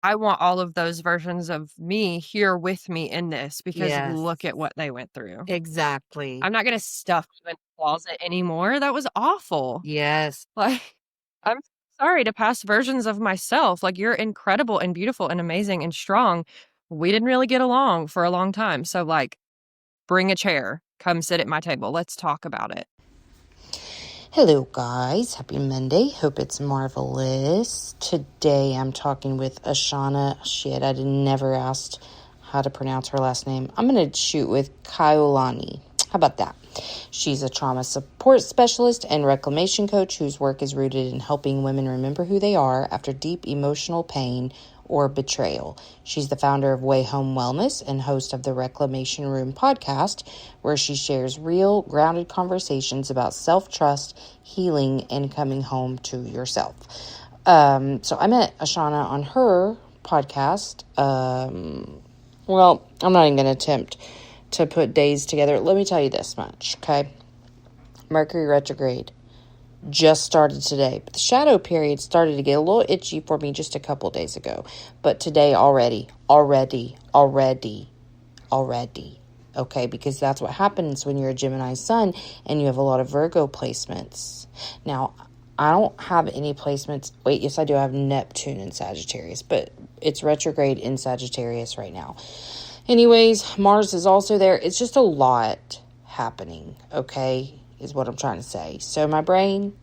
I want all of those versions of me here with me in this because look at what they went through. Exactly. I'm not going to stuff you in the closet anymore. That was awful. Yes. Like, I'm sorry to past versions of myself. Like, you're incredible and beautiful and amazing and strong. We didn't really get along for a long time. So, like, bring a chair. Come sit at my table. Let's talk about it. Hello, guys. Happy Monday. Hope it's marvelous. Today I'm talking with Ashana. Shit, I never asked how to pronounce her last name. I'm going to shoot with Kaiulani. How about that? She's a trauma support specialist and reclamation coach whose work is rooted in helping women remember who they are after deep emotional pain or betrayal. She's the founder of Way Home Wellness and host of the Reclamation Room podcast, where she shares real, grounded conversations about self-trust, healing, and coming home to yourself. So I met Ashana on her podcast. Well, I'm not even going to attempt to put days together. Let me tell you this much, okay? Mercury retrograde just started today, but the shadow period started to get a little itchy for me just a couple days ago. But today already, okay? Because that's what happens when you're a Gemini sun and you have a lot of Virgo placements. Now, I don't have any placements. Wait, yes, I do. I have Neptune in Sagittarius, but it's retrograde in Sagittarius right now. Anyways, Mars is also there. It's just a lot happening, okay, is what I'm trying to say. So my brain,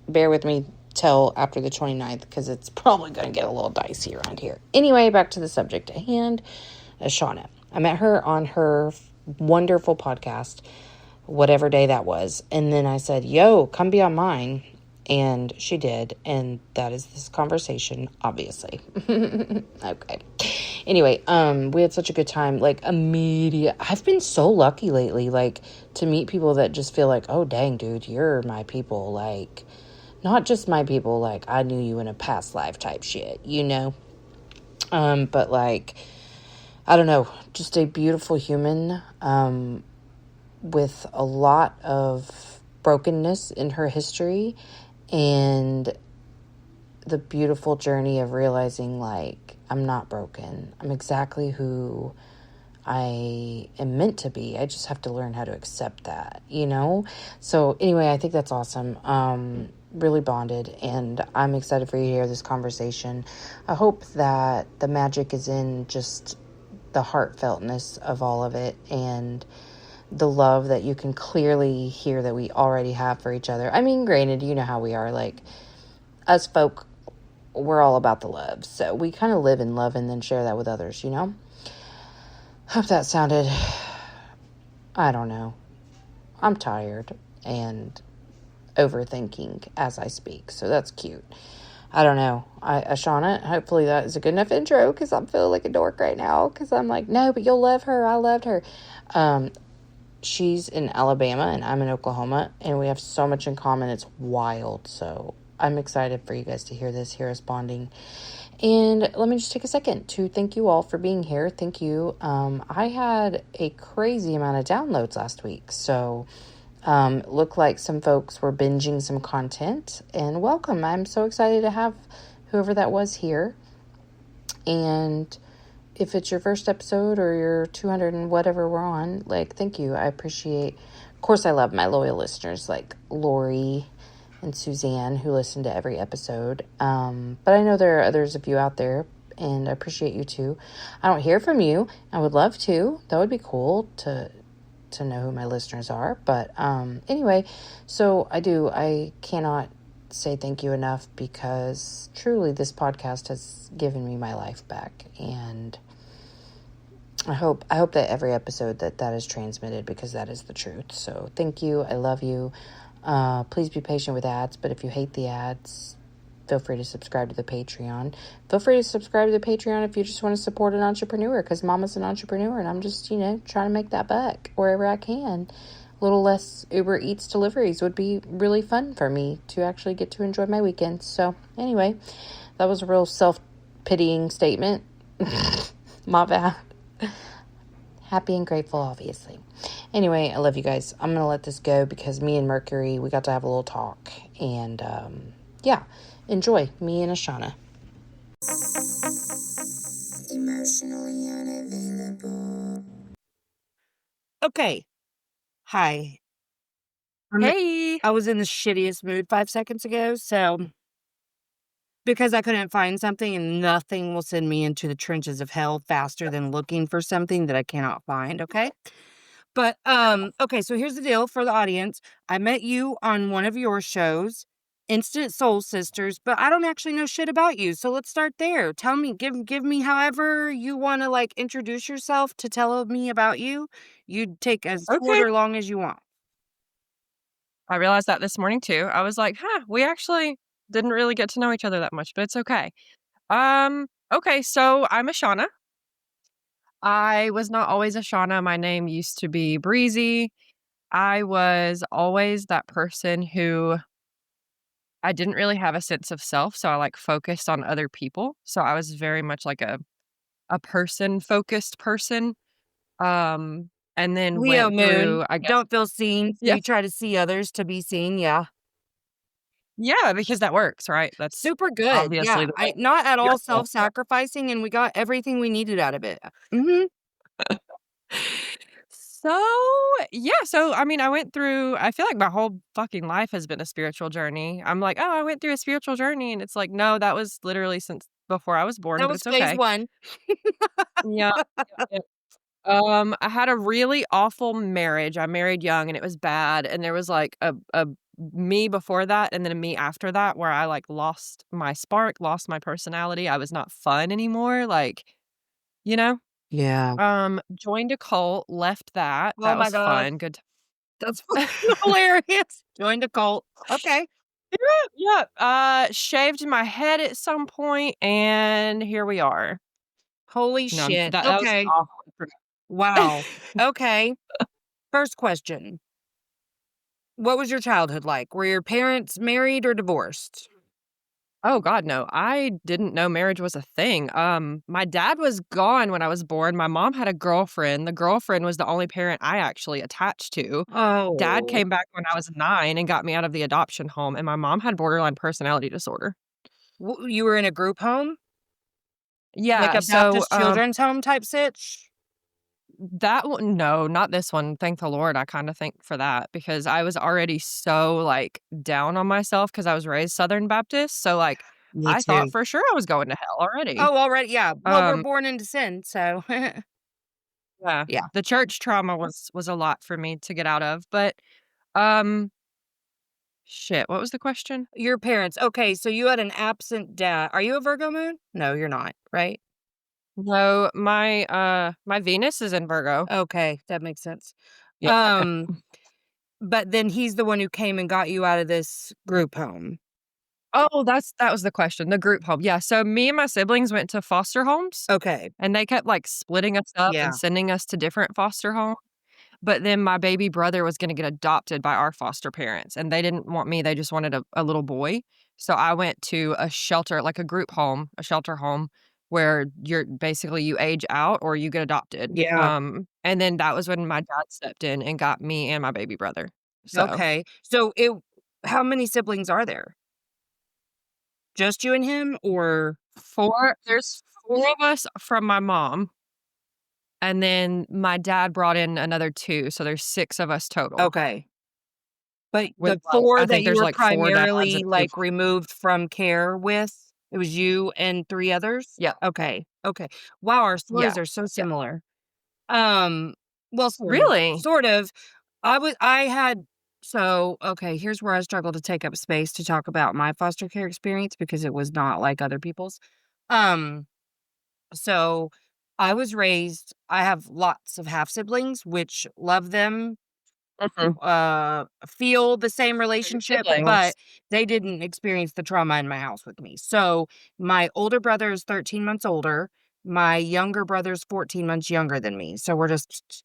bear with me till after the 29th because it's probably going to get a little dicey around here. Anyway, back to the subject at hand, Ashana. I met her on her wonderful podcast, whatever day that was. And then I said, yo, come be on mine. And she did. And that is this conversation, obviously. Okay. Anyway, we had such a good time. Like, immediate. I've been so lucky lately, like, to meet people that just feel like, oh, dang, dude, you're my people. Like, not just my people, like, I knew you in a past life type shit, you know? But, like, I don't know, just a beautiful human, with a lot of brokenness in her history and the beautiful journey of realizing, like, I'm not broken. I'm exactly who I am meant to be. I just have to learn how to accept that, you know? So anyway, I think that's awesome. Really bonded, and I'm excited for you to hear this conversation. I hope that the magic is in just the heartfeltness of all of it and the love that you can clearly hear that we already have for each other. I mean, granted, you know how we are, like, us folk, we're all about the love. So we kind of live in love and then share that with others, you know? Hope that sounded, I don't know. I'm tired and overthinking as I speak. So that's cute. I don't know. Ashana, hopefully that is a good enough intro because I'm feeling like a dork right now because I'm like, no, but you'll love her. I loved her. She's in Alabama and I'm in Oklahoma and we have so much in common. It's wild. So I'm excited for you guys to hear this, hear us bonding. And let me just take a second to thank you all for being here. Thank you. I had a crazy amount of downloads last week. So looked like some folks were binging some content and welcome. I'm so excited to have whoever that was here. And if it's your first episode or your 200 and whatever we're on, like, thank you. I appreciate, of course, I love my loyal listeners like Lori and Suzanne who listen to every episode. But I know there are others of you out there and I appreciate you too. I don't hear from you. I would love to. That would be cool to know who my listeners are. But anyway, so I cannot say thank you enough because truly this podcast has given me my life back, and I hope that every episode that is transmitted because that is the truth. So thank you. I love you. Please be patient with ads, but if you hate the ads, feel free to subscribe to the Patreon. Feel free to subscribe to the Patreon if you just want to support an entrepreneur, because Mama's an entrepreneur and I'm just, trying to make that buck wherever I can. A little less Uber Eats deliveries would be really fun for me to actually get to enjoy my weekends. So anyway, that was a real self-pitying statement. My bad. Happy and grateful, obviously. Anyway, I love you guys. I'm going to let this go because me and Mercury, we got to have a little talk. And, yeah, enjoy me and Ashana. Okay. Hi. I'm Hey. I was in the shittiest mood 5 seconds ago, so because I couldn't find something and nothing will send me into the trenches of hell faster than looking for something that I cannot find, okay? But, okay, so here's the deal for the audience. I met you on one of your shows, Instant Soul Sisters, but I don't actually know shit about you, so let's start there. Tell me, give me however you wanna, like, introduce yourself to tell me about you. You take as short Okay. or long as you want. I realized that this morning too. I was like, "Huh, we actually didn't really get to know each other that much, but it's okay." Okay, so I'm Ashana. I was not always Ashana. My name used to be Breezy. I was always that person who I didn't really have a sense of self, so I like focused on other people. So I was very much like a person focused person. Um and then Leo went moon, through I guess don't feel seen, so yeah. you try to see others to be seen, yeah. Yeah, because that works, right? That's Super good, obviously yeah, the way I not at all yeah. self-sacrificing, and we got everything we needed out of it. Mhm. So, yeah, so, I mean, I went through I feel like my whole fucking life has been a spiritual journey. I'm like, "Oh, I went through a spiritual journey," and it's like, "No, that was literally since before I was born, That but was it's phase okay." 1. Yeah, yeah, I had a really awful marriage. I married young, and it was bad, and there was, like, a me before that and then a me after that where I, like, lost my spark, lost my personality. I was not fun anymore, like, you know? Yeah. Joined a cult, left that. Oh That my was gosh, fun, good that's fucking hilarious. Joined a cult. Okay. Yeah, shaved my head at some point, and here we are. Holy No, shit, that was okay. awful. Wow. Okay, first question. What was your childhood like? Were your parents married or divorced? Oh god, no. I didn't know marriage was a thing. My dad was gone when I was born. My mom had a girlfriend. The girlfriend was the only parent I actually attached to. Dad Oh. came back when I was 9 and got me out of the adoption home, and my mom had borderline personality disorder. You were in a group home? Like Yeah, a so, Baptist children's home type sitch? that one no, not this one, thank the Lord, I kinda think for that because I was already so, like, down on myself because I was raised Southern Baptist, so, like, Me I thought too. for sure I was going to hell already. Oh, already, yeah. Well, we're Um, born into sin, so yeah, yeah. the church trauma was a lot for me to get out of, but, um, shit, what was the question? Your parents. Okay, so you had an absent dad. Are you a Virgo moon? No, you're not, right? No, my Venus is in Virgo. Okay, that makes sense. Yeah. Um, but then he's the one who came and got you out of this group home. Oh, that was the question, the group home, yeah, so me and my siblings went to foster homes, Okay. and they kept, like, splitting us up and Yeah. sending us to different foster homes. But then my baby brother was gonna get adopted by our foster parents, and they didn't want me, they just wanted a little boy. So I went to a shelter, like a group home, a shelter home, where you're basically you age out or you get adopted. Yeah. And then that was when my dad stepped in and got me and my baby brother. So, Okay. So it how many siblings are there? Just you and him or 4 of us from my mom, and then my dad brought in another 2, so there's 6 of us total. okay. But With, the like 4 I that think you there's, were like, 4 dads primarily, and 2 like, removed from care with, it was you and 3 others? yeah, Okay, okay. Wow, our yeah, stories are so yeah. similar. Um, well, sort of. Really? Sort of. I had so, okay, here's where I struggle to take up space to talk about my foster care experience because it was not like other people's. Um, so I have lots of half siblings, which love them, Mhm. feel the same So your relationship, but siblings. they didn't experience the trauma in my house with me. So my older brother is 13 months older. My younger brother's 14 months younger than me. So we're just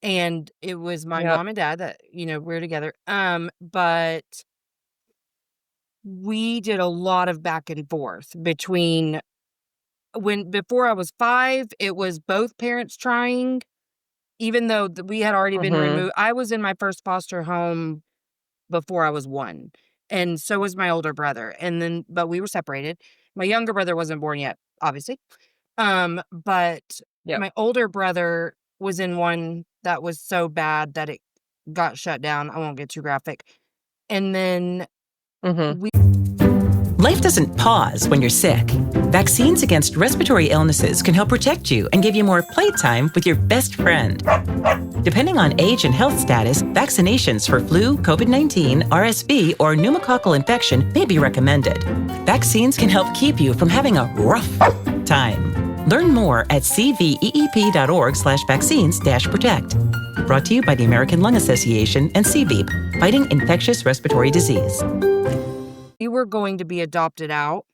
and it was my Yep. mom and dad that, we're together. But we did a lot of back and forth between when before I was 5, it was both parents trying, even though we had already been Mhm. removed. I was in my first foster home before I was 1, and so was my older brother, and then but we were separated. My younger brother wasn't born yet, obviously, but Yep. my older brother was in one that was so bad that it got shut down. I won't get too graphic. And then Mhm. we Life doesn't pause when you're sick. Vaccines against respiratory illnesses can help protect you and give you more playtime with your best friend. Depending on age and health status, vaccinations for flu, COVID-19, RSV, or pneumococcal infection may be recommended. Vaccines can help keep you from having a rough time. Learn more at cveep.org/vaccines-protect. Brought to you by the American Lung Association and CVEEP, fighting infectious respiratory disease. were going to be adopted out,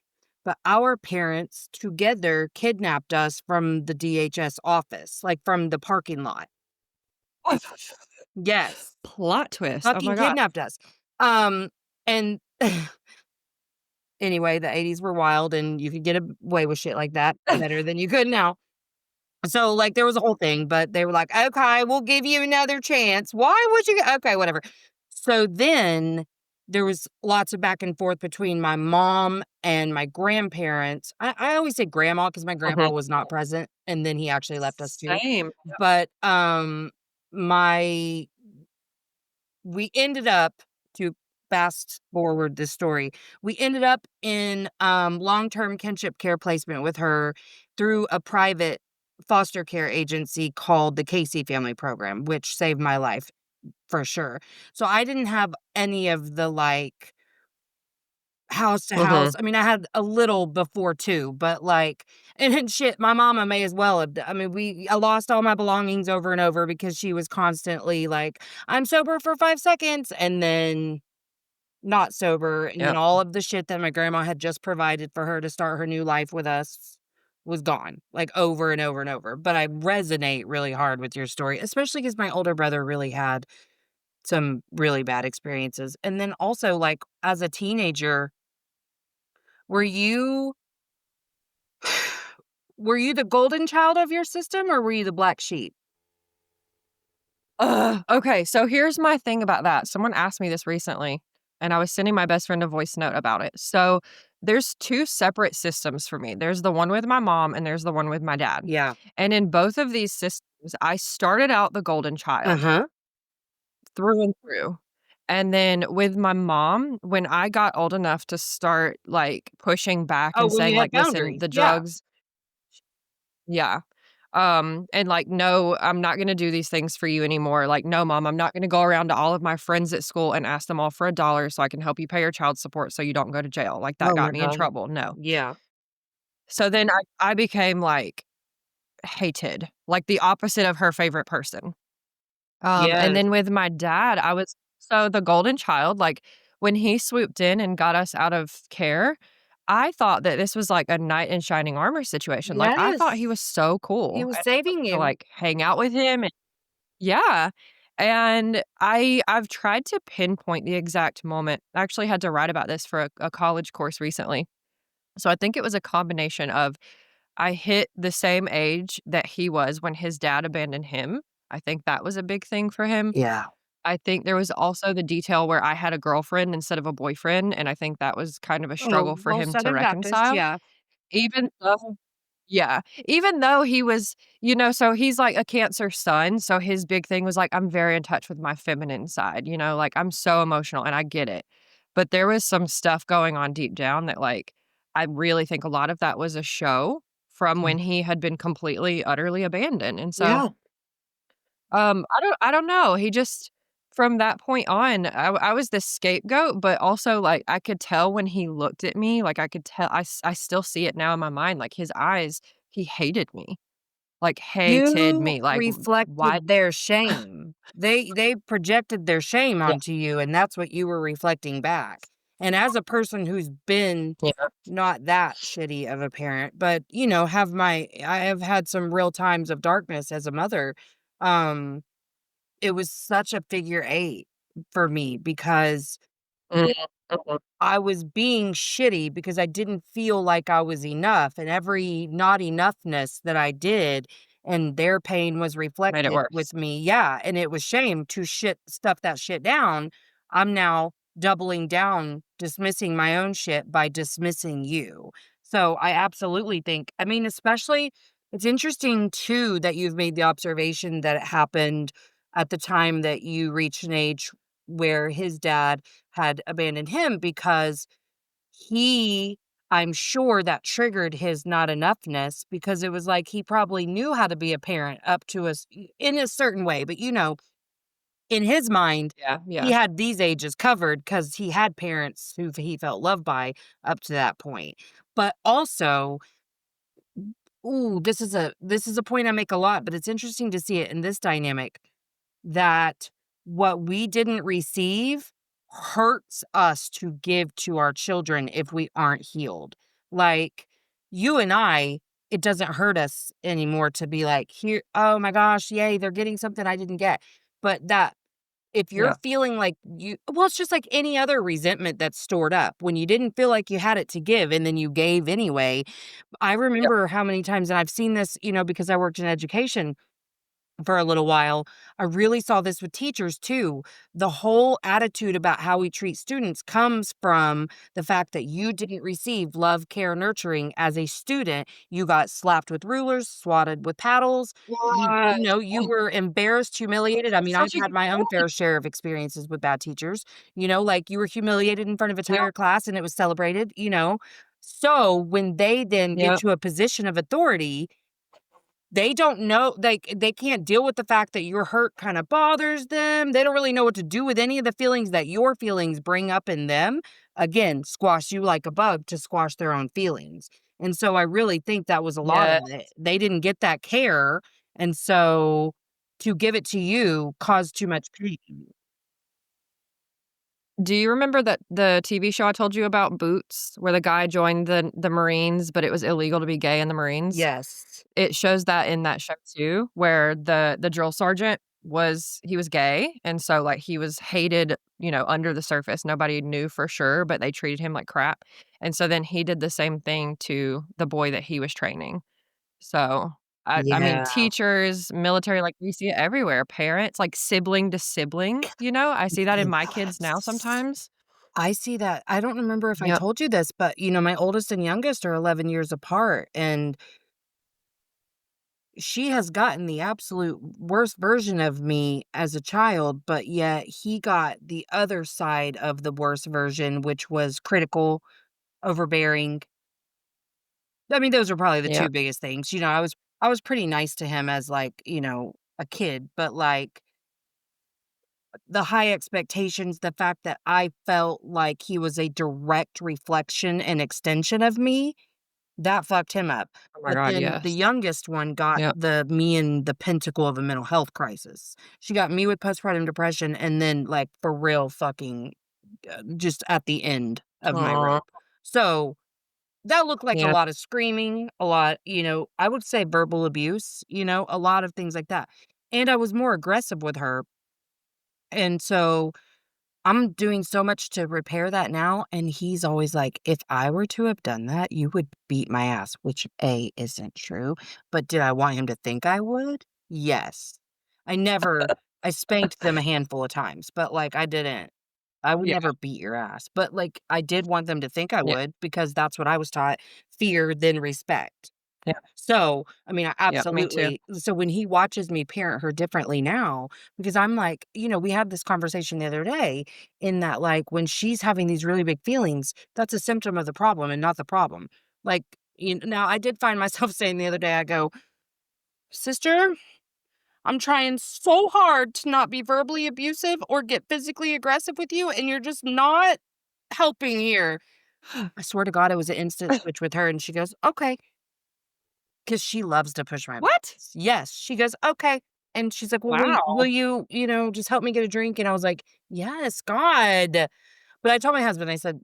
but our parents together kidnapped us from the DHS office, like from the parking lot. Yes. Plot twist. Oh my Fucking god. kidnapped us. And anyway, the 80s were wild and you could get away with shit like that better than you could now. So, like, there was a whole thing, but they were like, "Okay, we'll give you another chance." Why would you okay, whatever. So then there was lots of back and forth between my mom and my grandparents. I always say grandma because my grandpa Mhm. was not present, and then he actually left us too. Same. But, my we ended up to fast forward the story. We ended up in long-term kinship care placement with her through a private foster care agency called the Casey Family Program, which saved my life for sure. So I didn't have any of the like house to house. Mhm. I mean, I had a little before too, but like, and then shit, my mama may as well have. I mean, I lost all my belongings over and over because she was constantly like, "I'm sober for 5 seconds," and then not sober, and then Yep. all of the shit that my grandma had just provided for her to start her new life with us was gone, like over and over and over. But I resonate really hard with your story, especially because my older brother really had some really bad experiences, and then also like as a teenager were you were you the golden child of your system, or were you the black sheep? Okay, so here's my thing about that. Someone asked me this recently, and I was sending my best friend a voice note about it. So there's two separate systems for me. There's the one with my mom, and there's the one with my dad. Yeah. And in both of these systems, I started out the golden child Uh-huh. through and through. And then with my mom, when I got old enough to start like pushing back Oh, and when saying, you had like, listen, boundaries. the Yeah. drugs, yeah. And like, "No, I'm not gonna do these things for you anymore." Like, "No, mom, I'm not gonna go around to all of my friends at school and ask them all for $1 so I can help you pay your child support so you don't go to jail." Like, that Oh got my me in god. trouble, no. Yeah. So then I became, like, hated, like, the opposite of her favorite person. And Yes. then with my dad, I was so the golden child, like, when he swooped in and got us out of care, I thought that this was like a knight in shining armor situation, like, I thought he Yes. was so He cool, was and saving to, you. like, hang out with him and yeah, and I've tried to pinpoint the exact moment. I actually had to write about this for a college course recently. So I think it was a combination of I hit the same age that he was when his dad abandoned him. I think that was a big thing for him. Yeah. I think there was also the detail where I had a girlfriend instead of a boyfriend, and I think that was kind of a Oh, struggle for well, him to Southern Baptist, reconcile. yeah. Even though yeah, even though he was so he's like a Cancer sun, so his big thing was like, "I'm very in touch with my feminine side," like, I'm so emotional, and I get it. But there was some stuff going on deep down that, like, I really think a lot of that was a show from when he had been completely, utterly abandoned, and so Yeah. I don't know. He just from that point on, I was the scapegoat, but also, like, I could tell when he looked at me, like, I could tell I still see it now in my mind, like, his eyes, he hated me, like, hated You me, like, why reflected their shame. They projected their shame yeah, onto you, and that's what you were reflecting back. And as a person who's been yeah, not that shitty of a parent, but, I have had some real times of darkness as a mother, um, it was such a figure 8 for me because mhm, mhm, I was being shitty because I didn't feel like I was enough, and every not enoughness that I did and their pain was made it reflected with worse. me. Yeah, and it was shame to stuff that shit down. I'm now doubling down, dismissing my own shit by dismissing you. So I absolutely think, I mean, especially It's interesting too that you've made the observation that it happened at the time that you reached an age where his dad had abandoned him because he I'm sure that triggered his not enoughness because it was like he probably knew how to be a parent up to us in a certain way, but in his mind, Yeah, he yeah, had these ages covered because he had parents who he felt loved by up to that point. But also, ooh, this is a point I make a lot, but it's interesting to see it in this dynamic that what we didn't receive hurts us to give to our children if we aren't healed. Like you and I, it doesn't hurt us anymore to be like, here, oh my gosh, yay, they're getting something I didn't get. But that if you're yeah, feeling like well, it's just like any other resentment that's stored up when you didn't feel like you had it to give and then you gave anyway. I yep, remember how many times, and I've seen this, because I worked in education for a little while. I really saw this with teachers too. The whole attitude about how we treat students comes from the fact that you didn't receive love, care, nurturing as a student. You got slapped with rulers, swatted with paddles. yes. You were embarrassed, humiliated. I That's mean, I've such a had good my own point. fair share of experiences with bad teachers, like you were humiliated in front of a Yep, entire class and it was celebrated. So when they then get yep, to a position of authority, they don't know they can't deal with the fact that your hurt kinda bothers them. They don't really know what to do with any of the feelings that your feelings bring up in them. Again, squash you like a bug to squash their own feelings. And so I really think that was a lot yeah. of it. They didn't get that care, and so to give it to you caused too much pain. Do you remember that the TV show I told you about, Boots, where the guy joined the Marines, but it was illegal to be gay in the Marines? Yes. It shows that in that show too, where the drill sergeant he was gay, and so, like, he was hated, under the surface. Nobody knew for sure, but they treated him like crap, and so then he did the same thing to the boy that he was training. So, I mean, Yeah. teachers, military, like, we see it everywhere. Parents, like, sibling to sibling, I see that in my kids now Yes. sometimes. I see that. I don't remember if I Yep, told you this, but, my oldest and youngest are 11 years apart, and she has gotten the absolute worst version of me as a child, but yet he got the other side of the worst version, which was critical, overbearing. I mean, those are probably the 2 yep, biggest things. I was pretty nice to him as like, a kid, but like the high expectations, the fact that I felt like he was a direct reflection and extension of me, that fucked him up. oh my But god, then the yes. youngest one got Yep, the me in the pentacle of a mental health crisis. She got me with postpartum depression and then, like, for real fucking, just at the end of my aw, rope. So, that looked like a yeah, lot of screaming, a lot, I would say verbal abuse, a lot of things like that. And I was more aggressive with her, and so I'm doing so much to repair that now, and he's always like, "If I were to have done that, you would beat my ass," which A, isn't true, but did I want him to think I would? Yes. I never I spanked them a handful of times, but, like, I would yeah, never beat your ass, but, like, I did want them to think I yeah, would because that's what I was taught, fear, then respect. yeah, So, I mean, I yeah, me too. absolutely so when he watches me parent her differently now, because I'm like, we had this conversation the other day in that, like, when she's having these really big feelings, that's a symptom of the problem and not the problem. Like, now I did find myself saying the other day, I go, "Sister, I'm trying so hard to not be verbally abusive or get physically aggressive with you, and you're just not helping here." I swear to God, it was an instant switch with her, and she goes, "Okay." 'Cause she loves to push my What? buttons. Yes, she goes, "Okay," and she's like, "Well, will Wow. you, just help me get a drink?" And I was like, "Yes, God." But I told my husband, I said,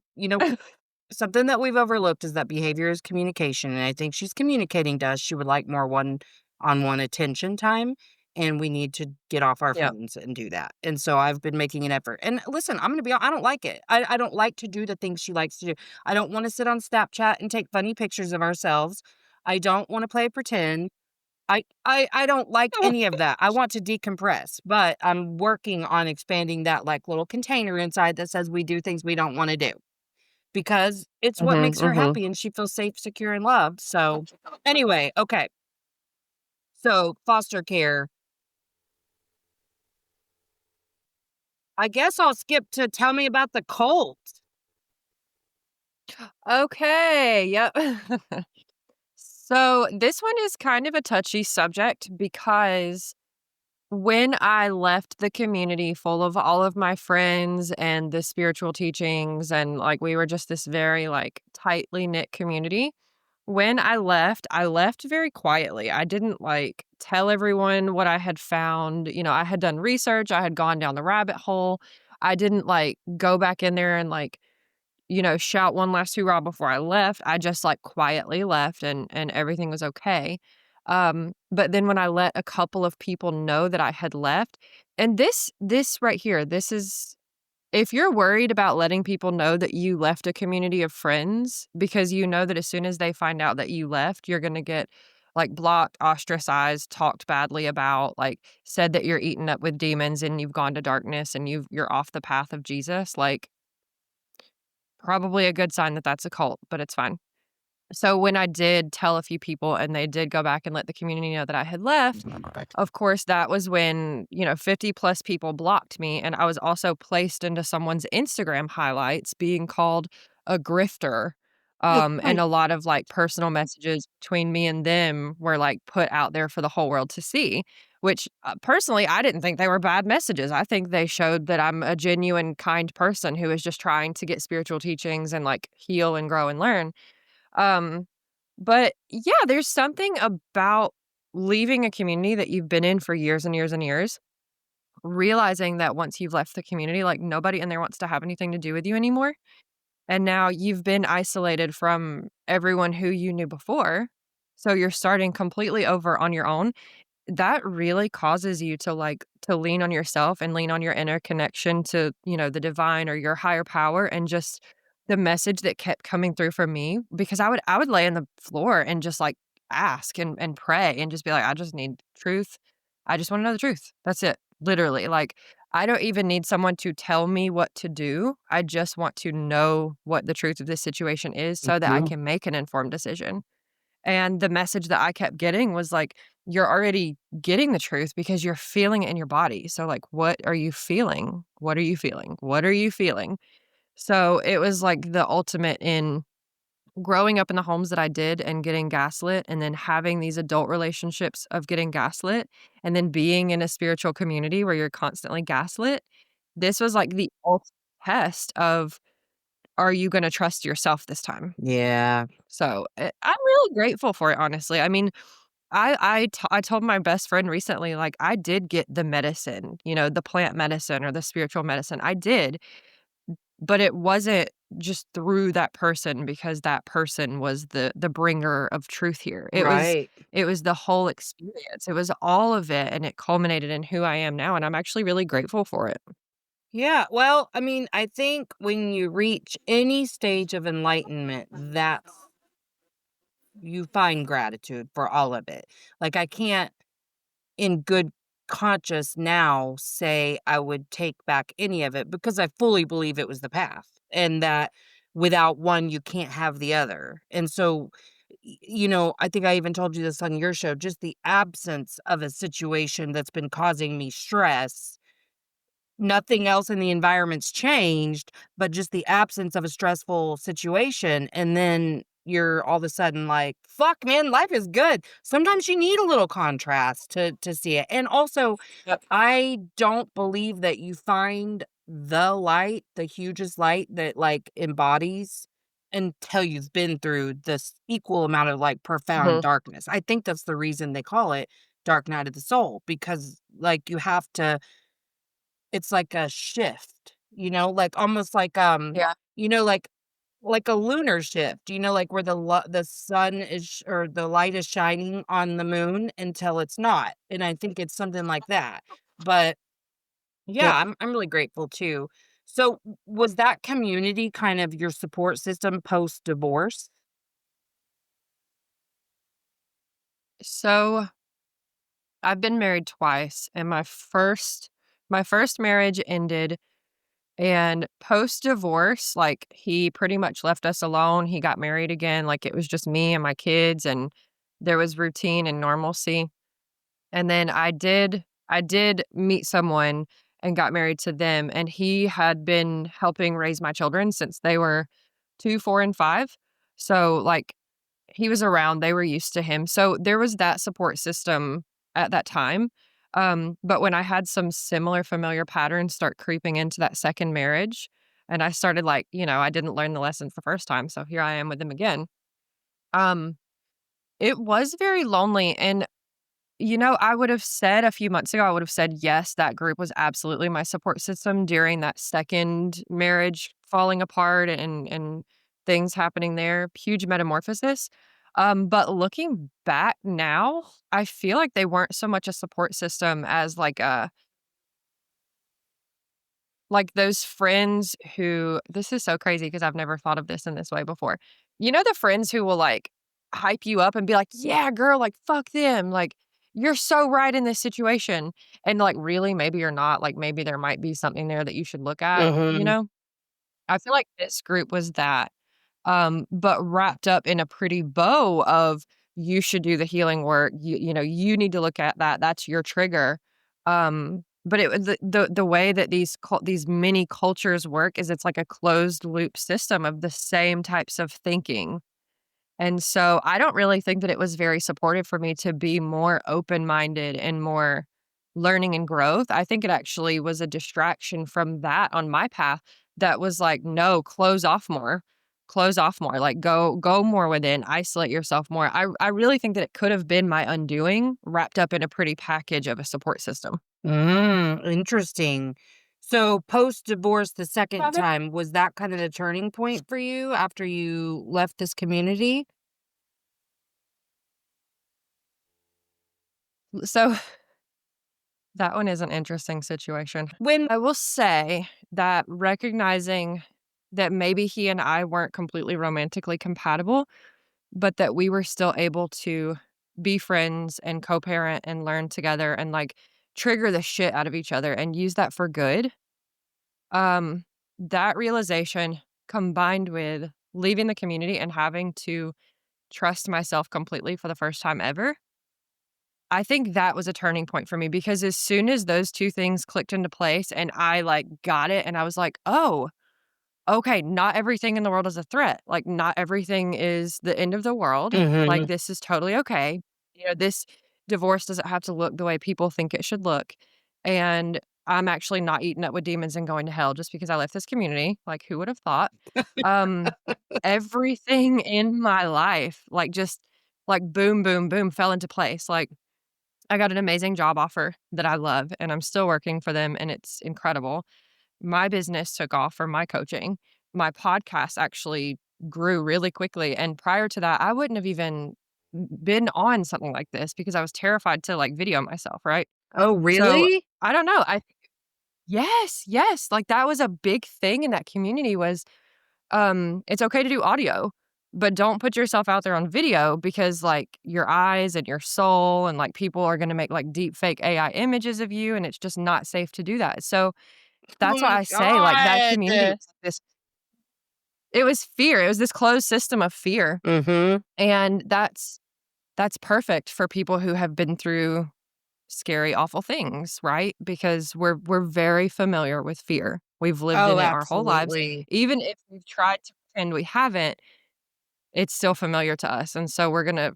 something that we've overlooked is that behavior is communication, and I think she's communicating to us she would like more one-on-one attention time, and we need to get off our Yep, phones and do that, and so I've been making an effort, and listen, I'm gonna be hon I don't like it. I don't like to do the things she likes to do. I don't wanna sit on Snapchat and take funny pictures of ourselves. I don't wanna play pretend. I don't like any of that. I want to decompress, but I'm working on expanding that, like, little container inside that says we do things we don't wanna do because it's what mhm, makes her mhm. happy and she feels safe, secure, and loved. So, anyway, okay. So foster care. I guess I'll skip to tell me about the cult. Okay, yep. So, this one is kind of a touchy subject because when I left the community full of all of my friends and the spiritual teachings and, like, we were just this very, like, tightly knit community. When I left very quietly. I didn't, like, tell everyone what I had found. I had done research, I had gone down the rabbit hole. I didn't, like, go back in there and, like, shout one last hoorah before I left. I just, like, quietly left and everything was okay. But then when I let a couple of people know that I had left, and this right here, this is if you're worried about letting people know that you left a community of friends because you know that as soon as they find out that you left, you're gonna get, like, blocked, ostracized, talked badly about, like, said that you're eaten up with demons and you've gone to darkness and you're off the path of Jesus, like, probably a good sign that that's a cult, but it's fine. So when I did tell a few people and they did go back and let the community know that I had left, of course, that was when, 50 plus people blocked me. And I was also placed into someone's Instagram highlights being called a grifter. And a lot of like personal messages between me and them were like put out there for the whole world to see, which personally, I didn't think they were bad messages. I think they showed that I'm a genuine, kind person who is just trying to get spiritual teachings and like heal and grow and learn. Um, but yeah, there's something about leaving a community that you've been in for years and years and years, realizing that once you've left the community, like nobody in there wants to have anything to do with you anymore. And now you've been isolated from everyone who you knew before. So you're starting completely over on your own. That really causes you to, like, to lean on yourself and lean on your inner connection to, the divine or your higher power, and just the message that kept coming through for me, because I would lay on the floor and just, like, ask and pray and just be like, "I just need truth. I just wanna know the truth. That's it." Literally, like, I don't even need someone to tell me what to do. I just want to know what the truth of this situation is so that I Mhm. can make an informed decision. And the message that I kept getting was like, "You're already getting the truth because you're feeling it in your body. So, like, what are you feeling? What are you feeling? What are you feeling?" So, it was like the ultimate in growing up in the homes that I did and getting gaslit, and then having these adult relationships of getting gaslit, and then being in a spiritual community where you're constantly gaslit. This was like the ultimate test of, are you gonna trust yourself this time? Yeah. So, I'm really grateful for it, honestly. I mean, I told my best friend recently, like, I did get the medicine, the plant medicine or the spiritual medicine. I did, but it wasn't just through that person because that person was the bringer of truth here. Right. It was the whole experience. It was all of it, and it culminated in who I am now, and I'm actually really grateful for it. Yeah. Well, I mean, I think when you reach any stage of enlightenment, that's you find gratitude for all of it. Like I can't in good conscience now say I would take back any of it because I fully believe it was the path and that without one you can't have the other. And so I think I even told you this on your show, just the absence of a situation that's been causing me stress. Nothing else in the environment's changed, but just the absence of a stressful situation, and then you're all of a sudden like, "Fuck, man, life is good." Sometimes you need a little contrast to see it, and also, Yep. I don't believe that you find the light, the hugest light that, like, embodies until you've been through this equal amount of, like, profound Mhm. darkness. I think that's the reason they call it Dark Night of the Soul because, like, you have to it's like a shift, like almost like, Yeah. like a lunar shift, like where the sun is or the light is shining on the moon until it's not, and I think it's something like that. But yeah, Yep. I'm really grateful too. So, was that community kind of your support system post-divorce? So, I've been married twice, and my first marriage ended. And post-divorce, like, he pretty much left us alone. He got married again, like, it was just me and my kids, and there was routine and normalcy. And then I did meet someone and got married to them, and he had been helping raise my children since they were 2, 4, and 5. So, like, he was around, they were used to him. So, there was that support system at that time. But when I had some similar familiar patterns start creeping into that second marriage, and I started, like, I didn't learn the lessons the first time, so here I am with him again. Um, it was very lonely, and I would have said a few months ago, I would have said, yes, that group was absolutely my support system during that second marriage falling apart and things happening there, huge metamorphosis. But looking back now, I feel like they weren't so much a support system as like those friends who this is so crazy because I've never thought of this in this way before. The friends who will, like, hype you up and be like, "Yeah, girl, like, fuck them, like, you're so right in this situation." And, like, really, maybe you're not, like, maybe there might be something there that you should look at, you Mhm. know? I feel like this group was that, but wrapped up in a pretty bow of you should do the healing work. You need to look at that. That's your trigger. But it was the way that these mini cultures work is it's like a closed loop system of the same types of thinking. And so I don't really think that it was very supportive for me to be more open-minded and more learning and growth. I think it actually was a distraction from that on my path that was like, "No, close off more. Close off more. Like, go more within, isolate yourself more." I really think that it could have been my undoing wrapped up in a pretty package of a support system. Interesting. So post-divorce the second time, was that kind of the turning point for you after you left this community? So that one is an interesting situation. When I will say that recognizing that maybe he and I weren't completely romantically compatible, but that we were still able to be friends and co-parent and learn together and, like, trigger the shit out of each other and use that for good. Um, that realization combined with leaving the community and having to trust myself completely for the first time ever, I think that was a turning point for me because as soon as those 2 things clicked into place and I, like, got it and I was like, "Oh, okay, not everything in the world is a threat. Like, not everything is the end of the world. Like, Mhm. this is totally okay. This divorce doesn't have to look the way people think it should look. And I'm actually not eating up with demons and going to hell just because I left this community. Like, who would have thought? Um, everything in my life, like, just like boom, boom, boom, fell into place. Like, I got an amazing job offer that I love, and I'm still working for them, and it's incredible. My business took off for my coaching. My podcast actually grew really quickly, and prior to that, I wouldn't have even been on something like this because I was terrified to, like, video myself, right? Oh, So, really? I don't know, I Yes, yes, like, that was a big thing in that community was, it's okay to do audio, but don't put yourself out there on video because, like, your eyes and your soul and, like, people are gonna make, like, deep fake AI images of you, and it's just not safe to do that. So, Oh that's why my I say, like, that community god. was this it was fear, it was this closed system of fear, Mhm. and that's perfect for people who have been through scary, awful things, right? Because we're very familiar with fear. We've lived in Oh, it our whole lives. absolutely. Even if we've tried to pretend we haven't, it's still familiar to us, and so we're gonna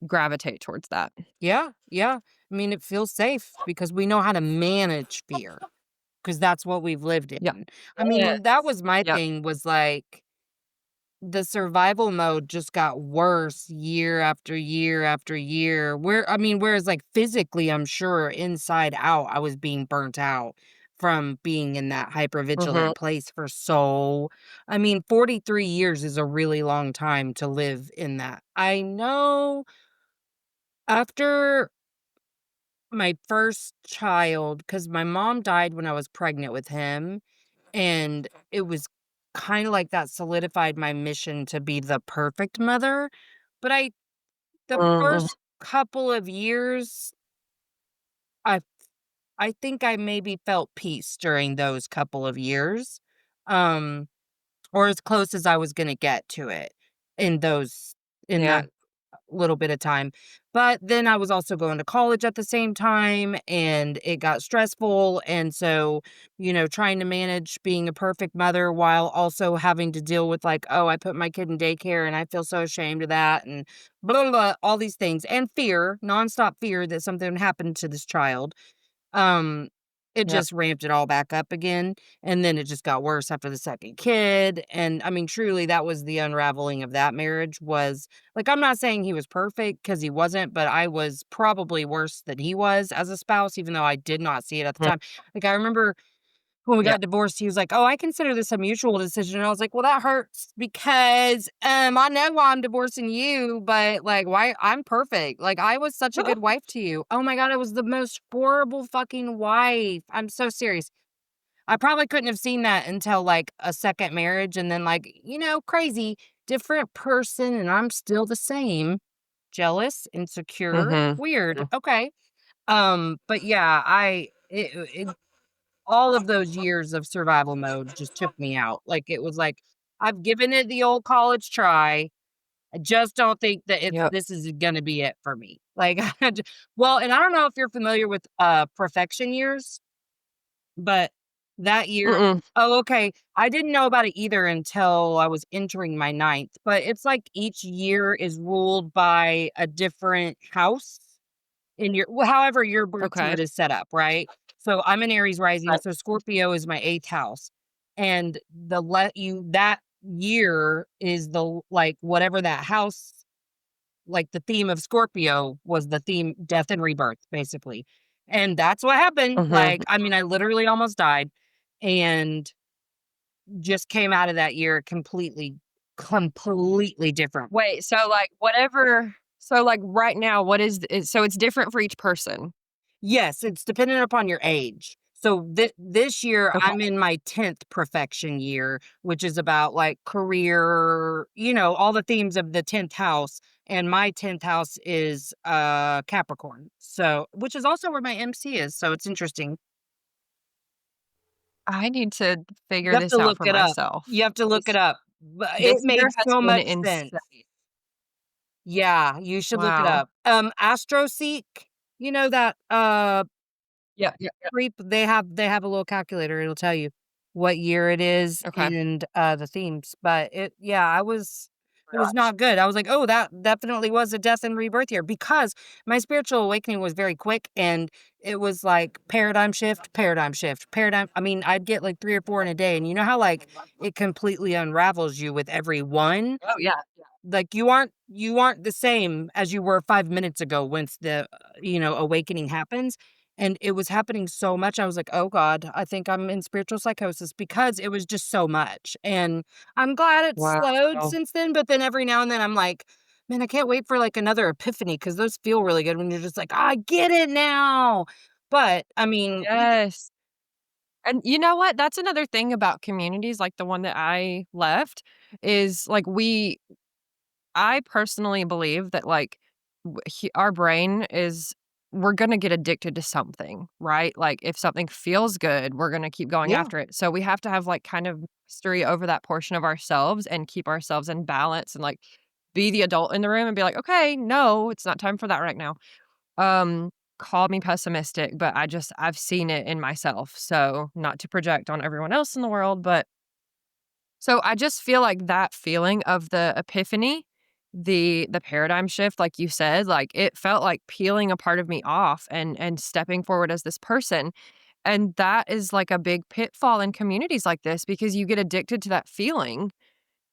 gravitate towards that. Yeah, yeah. I mean, it feels safe because we know how to manage fear because that's what we've lived Yeah. in. I mean, that Yes. was my Yep. thing was like the survival mode just got worse year after year after year. Whereas like physically, I'm sure inside out, I was being burnt out from being in that Mhm. hypervigilant place for 43 years is a really long time to live in that. I know after my first child, because my mom died when I was pregnant with him, and it was kinda like that solidified my mission to be the perfect mother, but the Mhm. first couple of years, I I think I maybe felt peace during those couple of years, um, or as close as I was gonna get to it in those in Yeah. that little bit of time. But then I was also going to college at the same time, and it got stressful. And so, trying to manage being a perfect mother while also having to deal with like, oh, I put my kid in daycare and I feel so ashamed of that, and blah, blah, blah, all these things, and fear, nonstop fear that something happened to this child. Um, it Yep. just ramped it all back up again, and then it just got worse after the second kid, and, I mean, truly, that was the unraveling of that marriage was like, I'm not saying he was perfect because he wasn't, but I was probably worse than he was as a spouse, even though I did not see it at the Mhm. time. Like, I remember when we Yep. got divorced, he was like, "Oh, I consider this a mutual decision." And I was like, "Well, that hurts because, I know why I'm divorcing you, but, like, why I'm perfect. Like, I was such a good wife to you. Oh my god, I was the most horrible fucking wife. I'm so serious." I probably couldn't have seen that until, like, a second marriage and then, like, crazy, different person, and I'm still the same. Jealous, insecure, Mhm. weird. Okay. But yeah, all of those years of survival mode just took me out. Like, it was like, I've given it the old college try. I just don't think that Yep. this is gonna be it for me. Like, well, and I don't know if you're familiar with, perfection years, but that year. Mm-mm. Oh, okay. I didn't know about it either until I was entering my ninth, but it's like each year is ruled by a different house in however your birth Okay. chart is set up, right? So I'm an Aries rising, Right. so Scorpio is my 8th house. And that year is like whatever that house, like the theme of Scorpio was the theme death and rebirth, basically. And that's what happened. Mhm. Like, I mean, I literally almost died and just came out of that year completely different. Wait, right now, what is it, so it's different for each person? Yes, it's dependent upon your age. So this year Okay. I'm in my 10th perfection year, which is about like career, all the themes of the 10th house. And my 10th house is Capricorn. So, which is also where my MC is. So it's interesting. I need to You figure have to this out look for it up. myself. You have to look it This up. But it this year made has so been much sense. insane. Yeah, you should look it Wow. up. AstroSeek, that Yeah, yeah, yeah. they have a little calculator, it'll tell you what year it is Okay. and, the themes, but it was Gosh. not good. I was like, "Oh, that definitely was a death and rebirth year," because my spiritual awakening was very quick, and it was like paradigm shift, paradigm shift, paradigm I mean, I'd get like 3 or 4 in a day, and you know how, like, it completely unravels you with every one? Oh, yeah. Like, you aren't the same as you were 5 minutes ago once the, awakening happens, and it was happening so much, I was like, "Oh god, I think I'm in spiritual psychosis," because it was just so much, and I'm glad it's Wow. slowed since then, but then every now and then I'm like, "Man, I can't wait for, like, another epiphany because those feel really good when you're just like, "I get it now." But, I mean, Yes. And you know what? That's another thing about communities like the one that I left is, like, I personally believe that, like, our brain is we're gonna get addicted to something, right? Like, if something feels good, we're gonna keep going yeah, after it. So we have to have, like, kind of mastery over that portion of ourselves and keep ourselves in balance and, like, be the adult in the room and be like, "Okay, no, it's not time for that right now." Call me pessimistic, but I've seen it in myself. So, not to project on everyone else in the world, but so I just feel like that feeling of the epiphany, the paradigm shift, like you said, like it felt like peeling a part of me off and stepping forward as this person. And that is like a big pitfall in communities like this because you get addicted to that feeling,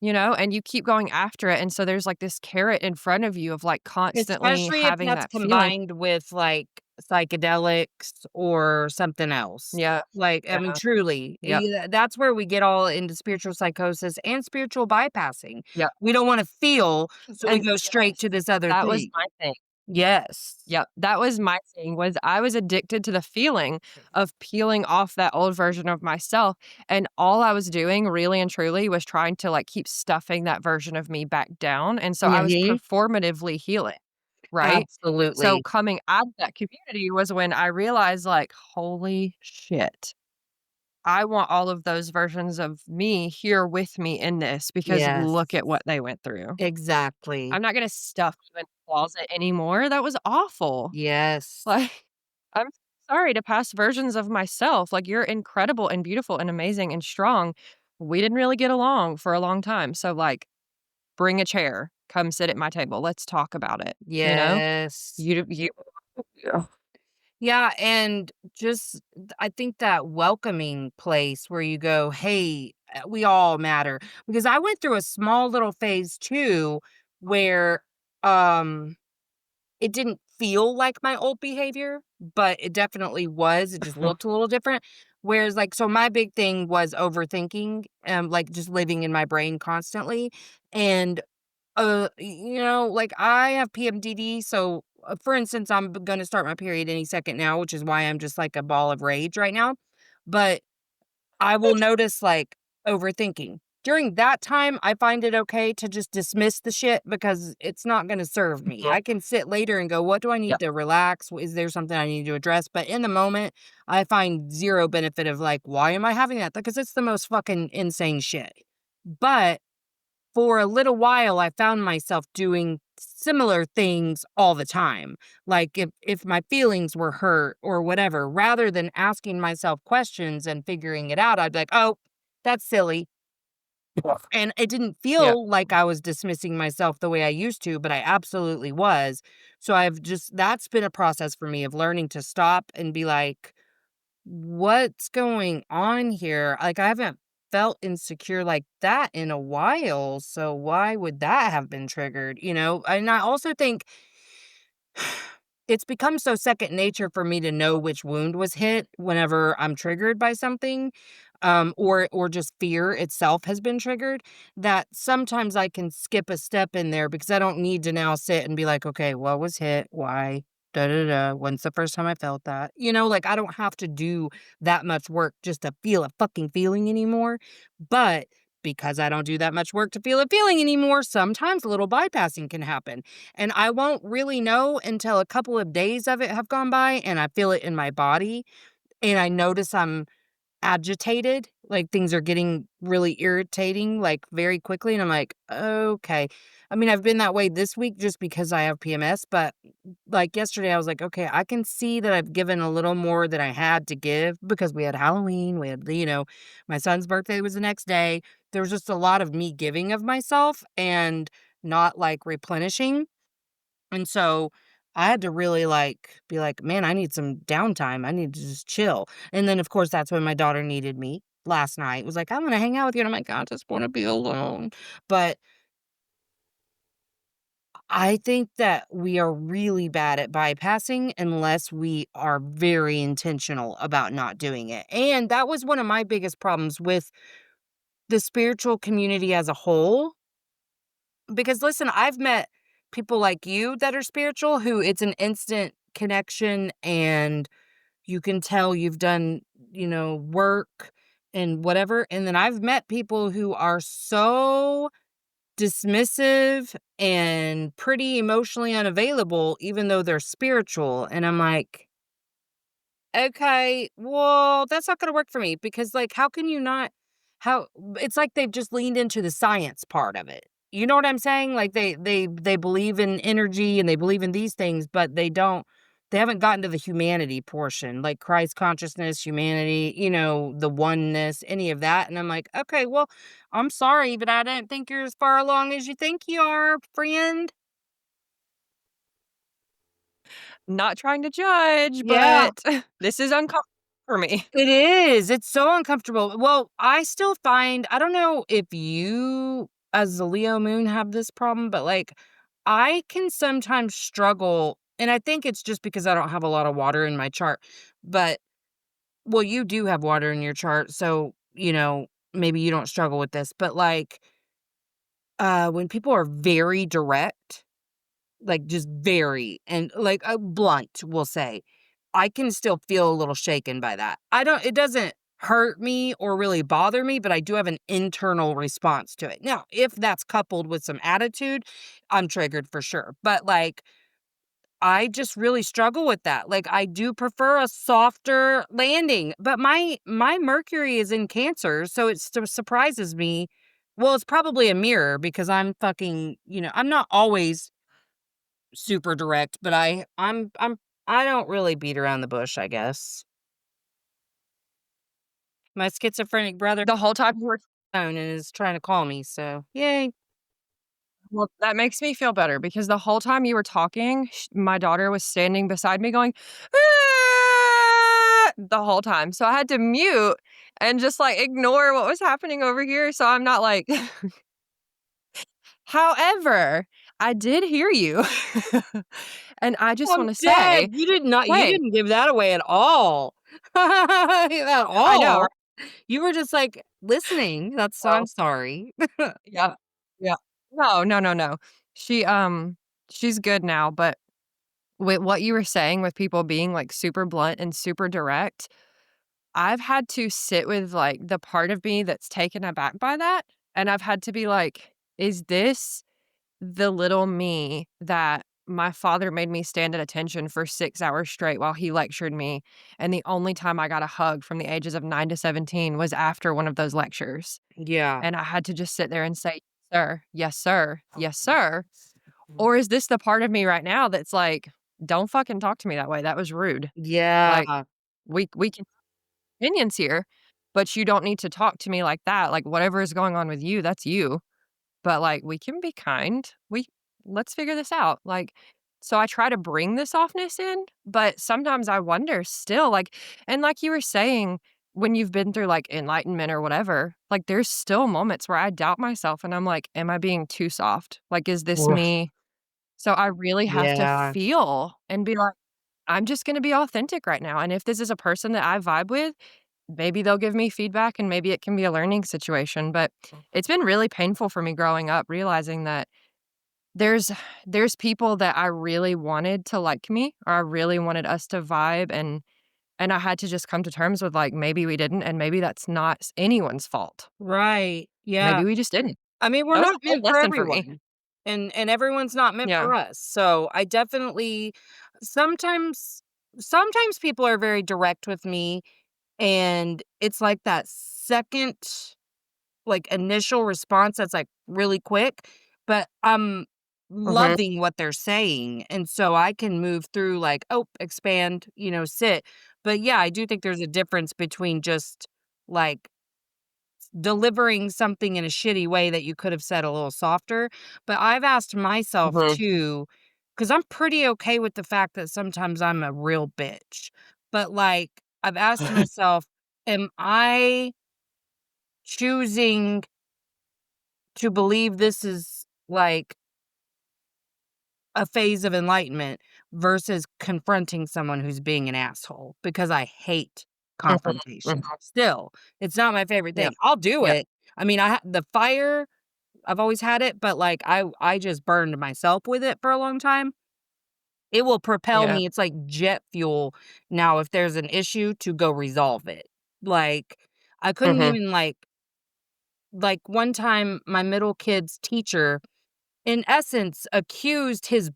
and you keep going after it. And so there's like this carrot in front of you of like constantly especially if having that's that feeling. combined with, like, psychedelics or something else. Yeah. Like, I mean, Yeah. truly, Yep. that's where we get all into spiritual psychosis and spiritual bypassing. Yep. We don't wanna feel, so we And go straight yes, to this other that was thing. my thing. Yes. Yep, that was my thing was I was addicted to the feeling of peeling off that old version of myself, and all I was doing really and truly was trying to, like, keep stuffing that version of me back down, and so I was Mhm. performatively healing, right? So Absolutely. coming out of that community was when I realized, like, "Holy shit. I want all of those versions of me here with me in this because Yes. look at what they went through." Exactly. I'm not gonna stuff you in a closet anymore. That was awful. Yes. Like, I'm sorry to past versions of myself. Like, you're incredible and beautiful and amazing and strong. We didn't really get along for a long time. So, like, bring a chair. Come sit at my table. Let's talk about it. You know? Yes. You yeah. Yeah, and just I think that welcoming place where you go, "Hey, we all matter." Because I went through a small little phase too where um it didn't feel like my old behavior, but it definitely was. It just looked a little different. Whereas like so my big thing was overthinking, like just living in my brain constantly. And like I have PMDD, so for instance, I'm going to start my period any second now, which is why I'm just like a ball of rage right now. But I will notice like overthinking. During that time, I find it okay to just dismiss the shit because it's not going to serve me. I can sit later and go, what do I need Yep. to relax? Is there something I need to address? But in the moment, I find zero benefit of like, why am I having that? Because it's the most fucking insane shit. But for a little while, I found myself doing similar things all the time. Like if my feelings were hurt or whatever, rather than asking myself questions and figuring it out, I'd be like, "Oh, that's silly." And it didn't Yeah. feel like I was dismissing myself the way I used to, but I absolutely was. So that's been a process for me of learning to stop and be like, what's going on here? Like, I haven't felt insecure like that in a while. So why would that have been triggered? And I also think it's become so second nature for me to know which wound was hit whenever I'm triggered by something, or just fear itself has been triggered, that sometimes I can skip a step in there because I don't need to now sit and be like, okay, what was hit? Why? Da da da. When's the first time I felt that? Like I don't have to do that much work just to feel a fucking feeling anymore. But because I don't do that much work to feel a feeling anymore, sometimes a little bypassing can happen. And I won't really know until a couple of days of it have gone by and I feel it in my body and I notice I'm agitated, like things are getting really irritating, like very quickly. And I'm like, okay. I mean, I've been that way this week just because I have PMS, but like yesterday, I was like, okay, I can see that I've given a little more than I had to give because we had Halloween, we had, my son's birthday was the next day. There was just a lot of me giving of myself and not like replenishing. And so I had to really like be like, man, I need some downtime. I need to just chill. And then of course that's when my daughter needed me last night. Was like, I want to hang out with you. And I'm like, I just want to be alone. But I think that we are really bad at bypassing unless we are very intentional about not doing it. And that was one of my biggest problems with the spiritual community as a whole. Because listen, I've met people like you that are spiritual who it's an instant connection and you can tell you've done, work and whatever. And then I've met people who are so dismissive and pretty emotionally unavailable, even though they're spiritual. And I'm like, okay, well, that's not gonna work for me because, like, how can you not how it's like they've just leaned into the science part of it. You know what I'm saying? Like, they believe in energy and they believe in these things, but they haven't gotten to the humanity portion, like Christ consciousness, humanity, the oneness, any of that, and I'm like, "Okay, well, I'm sorry, but I don't think you're as far along as you think you are, friend." Not trying to judge, Yeah. but this is uncomfortable for me. It is, it's so uncomfortable. Well, I still find I don't know if you, as a Leo moon, have this problem, but, like, I can sometimes struggle, and I think it's just because I don't have a lot of water in my chart, but well, you do have water in your chart, so, maybe you don't struggle with this, but, like, when people are very direct, like, just very and, like, blunt, we'll say. I can still feel a little shaken by that. It doesn't hurt me or really bother me, but I do have an internal response to it. Now, if that's coupled with some attitude, I'm triggered for sure. But, like, I just really struggle with that. Like, I do prefer a softer landing, but my Mercury is in Cancer, so it surprises me. Well, it's probably a mirror because I'm fucking, I'm not always super direct, but I don't really beat around the bush, I guess. My schizophrenic brother The whole time you were phone and is trying to call me, so yay. Well, that makes me feel better because the whole time you were talking, my daughter was standing beside me going, "Ah," the whole time. So I had to mute and just like ignore what was happening over here. So I'm not like, however, I did hear you. And I just I'm want to dead. say, You hey, didn't give that away at all. At I know, right? all. You were just, like, listening. I'm So, sorry. yeah. Yeah. No, no, no, no. She, she's good now, but with what you were saying with people being, like, super blunt and super direct, I've had to sit with, like, the part of me that's taken aback by that, and I've had to be like, "Is this the little me that my father made me stand at attention for 6 hours straight while he lectured me, and the only time I got a hug from the ages of 9 to 17 was after one of those lectures?" Yeah. And I had to just sit there and say, "Sir, yes, sir, yes, sir." Or is this the part of me right now that's like, "Don't fucking talk to me that way, that was rude." Like, Yeah. we can have opinions here, but you don't need to talk to me like that, like, whatever is going on with you, that's you, but, like, we can be kind. Let's figure this out, like, so I try to bring the softness in, but sometimes I wonder still, like and like you were saying, when you've been through, like, enlightenment or whatever, like, there's still moments where I doubt myself and I'm like, "Am I being too soft? Like, is this Oof. me?" So I really have to Yeah. feel and be like, "I'm just gonna be authentic right now, and if this is a person that I vibe with, maybe they'll give me feedback and maybe it can be a learning situation," but it's been really painful for me growing up realizing that there's there's people that I really wanted to like me, or I really wanted us to vibe, and I had to just come to terms with, like, maybe we didn't, and maybe that's not anyone's fault. Right. Yeah. Maybe we just didn't. I mean, we're That was a not whole meant for lesson for me. everyone, and everyone's not meant Yeah. for us, so I definitely sometimes sometimes people are very direct with me, and it's like that second, like, initial response that's, like, really quick, but I'm Mhm. loving what they're saying, and so I can move through like, "Oh, expand," sit. But, yeah, I do think there's a difference between just, like, delivering something in a shitty way that you could have said a little softer, but I've asked myself Mhm. too, because 'cause I'm pretty okay with the fact that sometimes I'm a real bitch, but, like, I've asked myself, "Am I choosing to believe this is, like, a phase of enlightenment versus confronting someone who's being an asshole?" Because I hate Mhm. confrontation. Mhm. Still, it's not my favorite Yeah. thing. I'll do Yeah. it. I mean, the fire, I've always had it, but, like, I just burned myself with it for a long time. It will propel Yeah. me, it's like jet fuel now if there's an issue to go resolve it. Like, I couldn't Mhm. even, one time my middle kid's teacher, in essence, accused his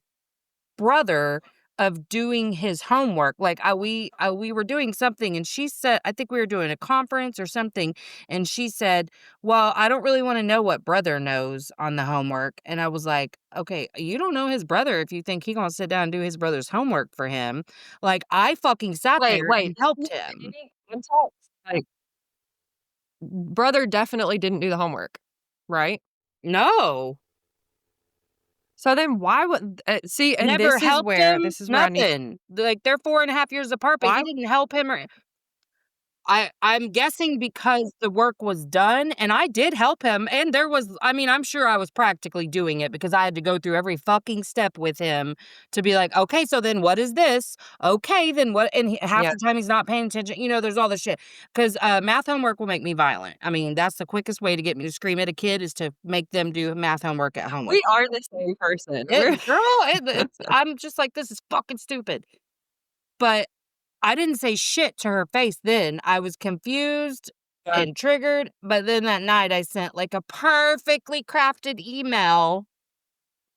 brother of doing his homework. Like, we were doing something, and she said, I think we were doing a conference or something, and she said, "Well, I don't really wanna know what brother knows on the homework." And I was like, "Okay, you don't know his brother if you think he gonna sit down and do his brother's homework for him." Like, I fucking sat Wait, there wait. and helped In him. any context, like, brother definitely didn't do the homework, right? No. So then why would see, and Never helped him, this is where I need nothing. Like, they're 4.5 years apart, but why he didn't help him or I'm guessing because the work was done, and I did help him, and there was I mean, I'm sure I was practically doing it because I had to go through every fucking step with him to be like, "Okay, so then what is this? Okay, then what?" And half yeah. the time he's not paying attention, there's all this shit. 'Cause, math homework will make me violent. I mean, that's the quickest way to get me to scream at a kid is to make them do math homework at home with We are the same person. We're it. Girl, it's I'm just like, "This is fucking stupid." But I didn't say shit to her face then. I was confused Good. and triggered, but then that night I sent, like, a perfectly crafted email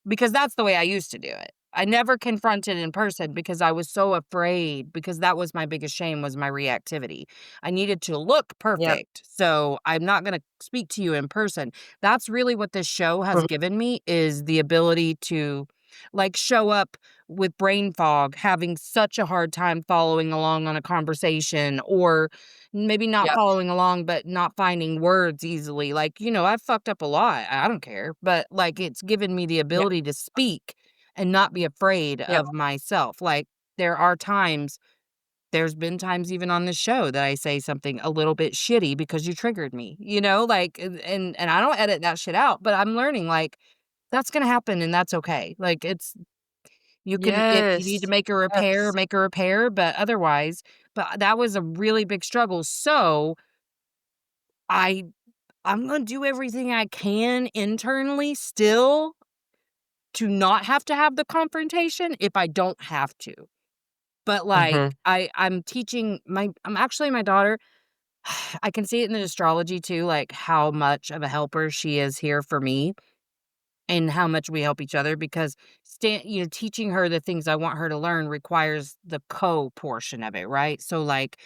because that's the way I used to do it. I never confronted in person because I was so afraid because that was my biggest shame was my reactivity. I needed to look Yep. perfect, so I'm not gonna speak to you in person. That's really what this show has Mhm. given me is the ability to like show up with brain fog, having such a hard time following along on a conversation, or maybe not Yep. following along, but not finding words easily. Like, I've fucked up a lot. I don't care. But like, it's given me the Yep. ability to speak and not be afraid Yep. of myself. Like, there are times, there's been times even on this show that I say something a little bit shitty because you triggered me, like, and I don't edit that shit out, but I'm learning, like, that's gonna happen and that's okay. Like, it's you can if you need to Yes. Yes. make a repair, but otherwise, but that was a really big struggle. So I I'm gonna do everything I can internally still to not have to have the confrontation if I don't have to. But, like, Mhm. I'm teaching I'm actually my daughter. I can see it in the astrology too, like, how much of a helper she is here for me and how much we help each other because teaching her the things I want her to learn requires the portion of it, right? So, like,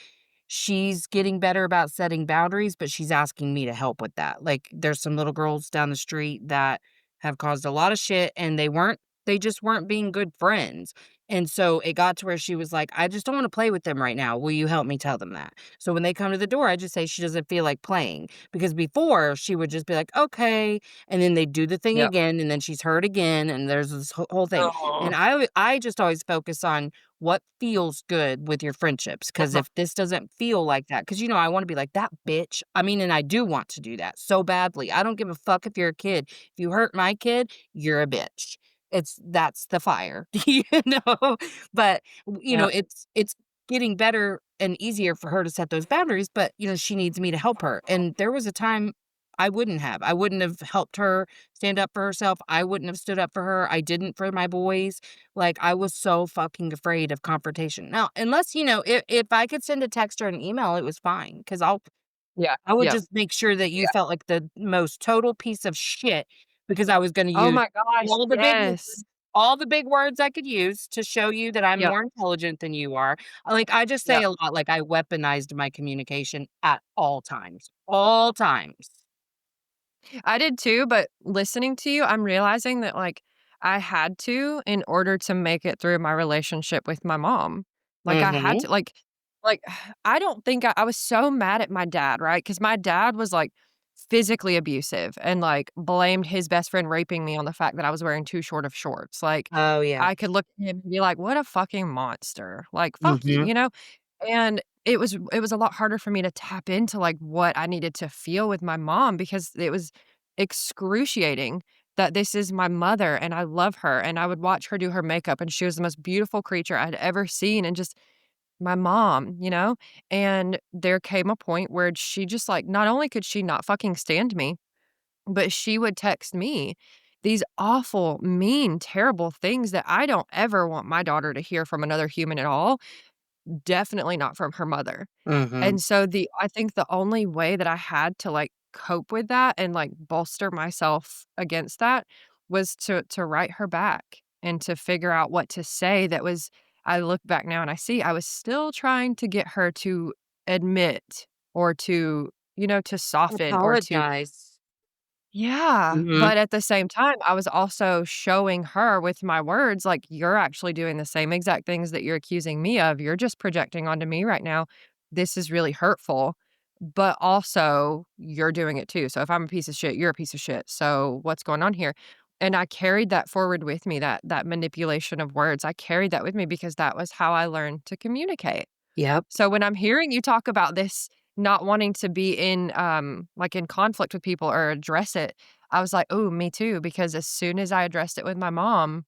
she's getting better about setting boundaries, but she's asking me to help with that. Like, there's some little girls down the street that have caused a lot of shit, and they just weren't being good friends. And so it got to where she was like, I just don't want to play with them right now. Will you help me tell them that? So when they come to the door, I just say she doesn't feel like playing because before she would just be like, okay, and then they do the thing Yep. again, and then she's hurt again, and there's this whole thing. Oh. And I just always focus on what feels good with your friendships, because Uh-huh. if this doesn't feel like that, because I wanna be like, "That bitch." I mean, and I do want to do that so badly. I don't give a fuck if you're a kid. If you hurt my kid, you're a bitch. That's the fire, you know? But, Yep. it's getting better and easier for her to set those boundaries, but, she needs me to help her, and there was a time I wouldn't have. I wouldn't have helped her stand up for herself. I wouldn't have stood up for her. I didn't for my boys. Like, I was so fucking afraid of confrontation. Now, unless, if I could send a text or an email, it was fine because Yeah. I would Yep. just make sure that you Yeah. felt like the most total piece of shit because I was gonna Oh use my gosh, all the big yes. words all the big words I could use to show you that I'm Yep. more intelligent than you are. Like, I just say Yep. a lot, like, I weaponized my communication at all times. All times. I did too, but listening to you, I'm realizing that, like, I had to in order to make it through my relationship with my mom. Like, I had Mhm. to, like, I don't think I was so mad at my dad, right? Because my dad was, like, physically abusive and, like, blamed his best friend raping me on the fact that I was wearing too short of shorts. Like, Oh, yeah. I could look at him and be like, "What a fucking monster." Like, "Fuck you," Mhm. you know? And it was a lot harder for me to tap into, like, what I needed to feel with my mom because it was excruciating that this is my mother and I love her, and I would watch her do her makeup, and she was the most beautiful creature I'd ever seen, and just my mom, you know? And there came a point where she just, like, not only could she not fucking stand me, but she would text me these awful, mean, terrible things that I don't ever want my daughter to hear from another human at all, definitely not from her mother. Mhm. And so I think the only way that I had to, like, cope with that and, like, bolster myself against that was to write her back and to figure out what to say that was I look back now and I see I was still trying to get her to admit or to soften or to Apologize. yeah, Mhm. but at the same time, I was also showing her with my words, like, "You're actually doing the same exact things that you're accusing me of. You're just projecting onto me right now. This is really hurtful, but also you're doing it too. So if I'm a piece of shit, you're a piece of shit. So what's going on here?" And I carried that forward with me, that manipulation of words. I carried that with me because that was how I learned to communicate. Yep. So when I'm hearing you talk about this not wanting to be in, like, in conflict with people or address it, I was like, "Oh, me too," because as soon as I addressed it with my mom,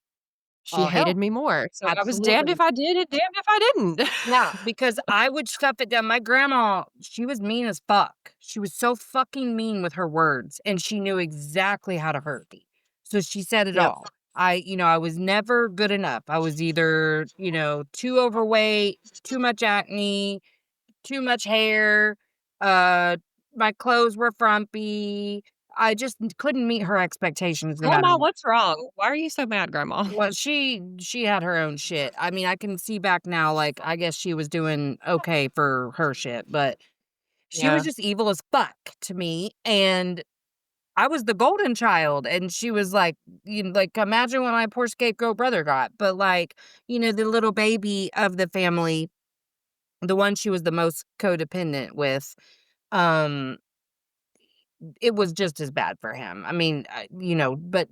she All hated hell. me more. So I was damned if Absolutely. I did and damned if I didn't. Yeah, because I would stuff it down. My grandma, she was mean as fuck. She was so fucking mean with her words, and she knew exactly how to hurt me. So she said it Yep. all. I was never good enough. I was either, too overweight, too much acne, too much hair, uh, my clothes were frumpy. I just couldn't meet her expectations no matter "Grandma, what. what's wrong? Why are you so mad, grandma?" Well, she had her own shit. I mean, I can see back now, like, I guess she was doing okay for her shit, but she was Yeah. just evil as fuck to me, and I was the golden child, and she was like, like, imagine what my poor scapegoat brother got. But like, the little baby of the family, the one she was the most codependent with, um, it was just as bad for him. I mean, but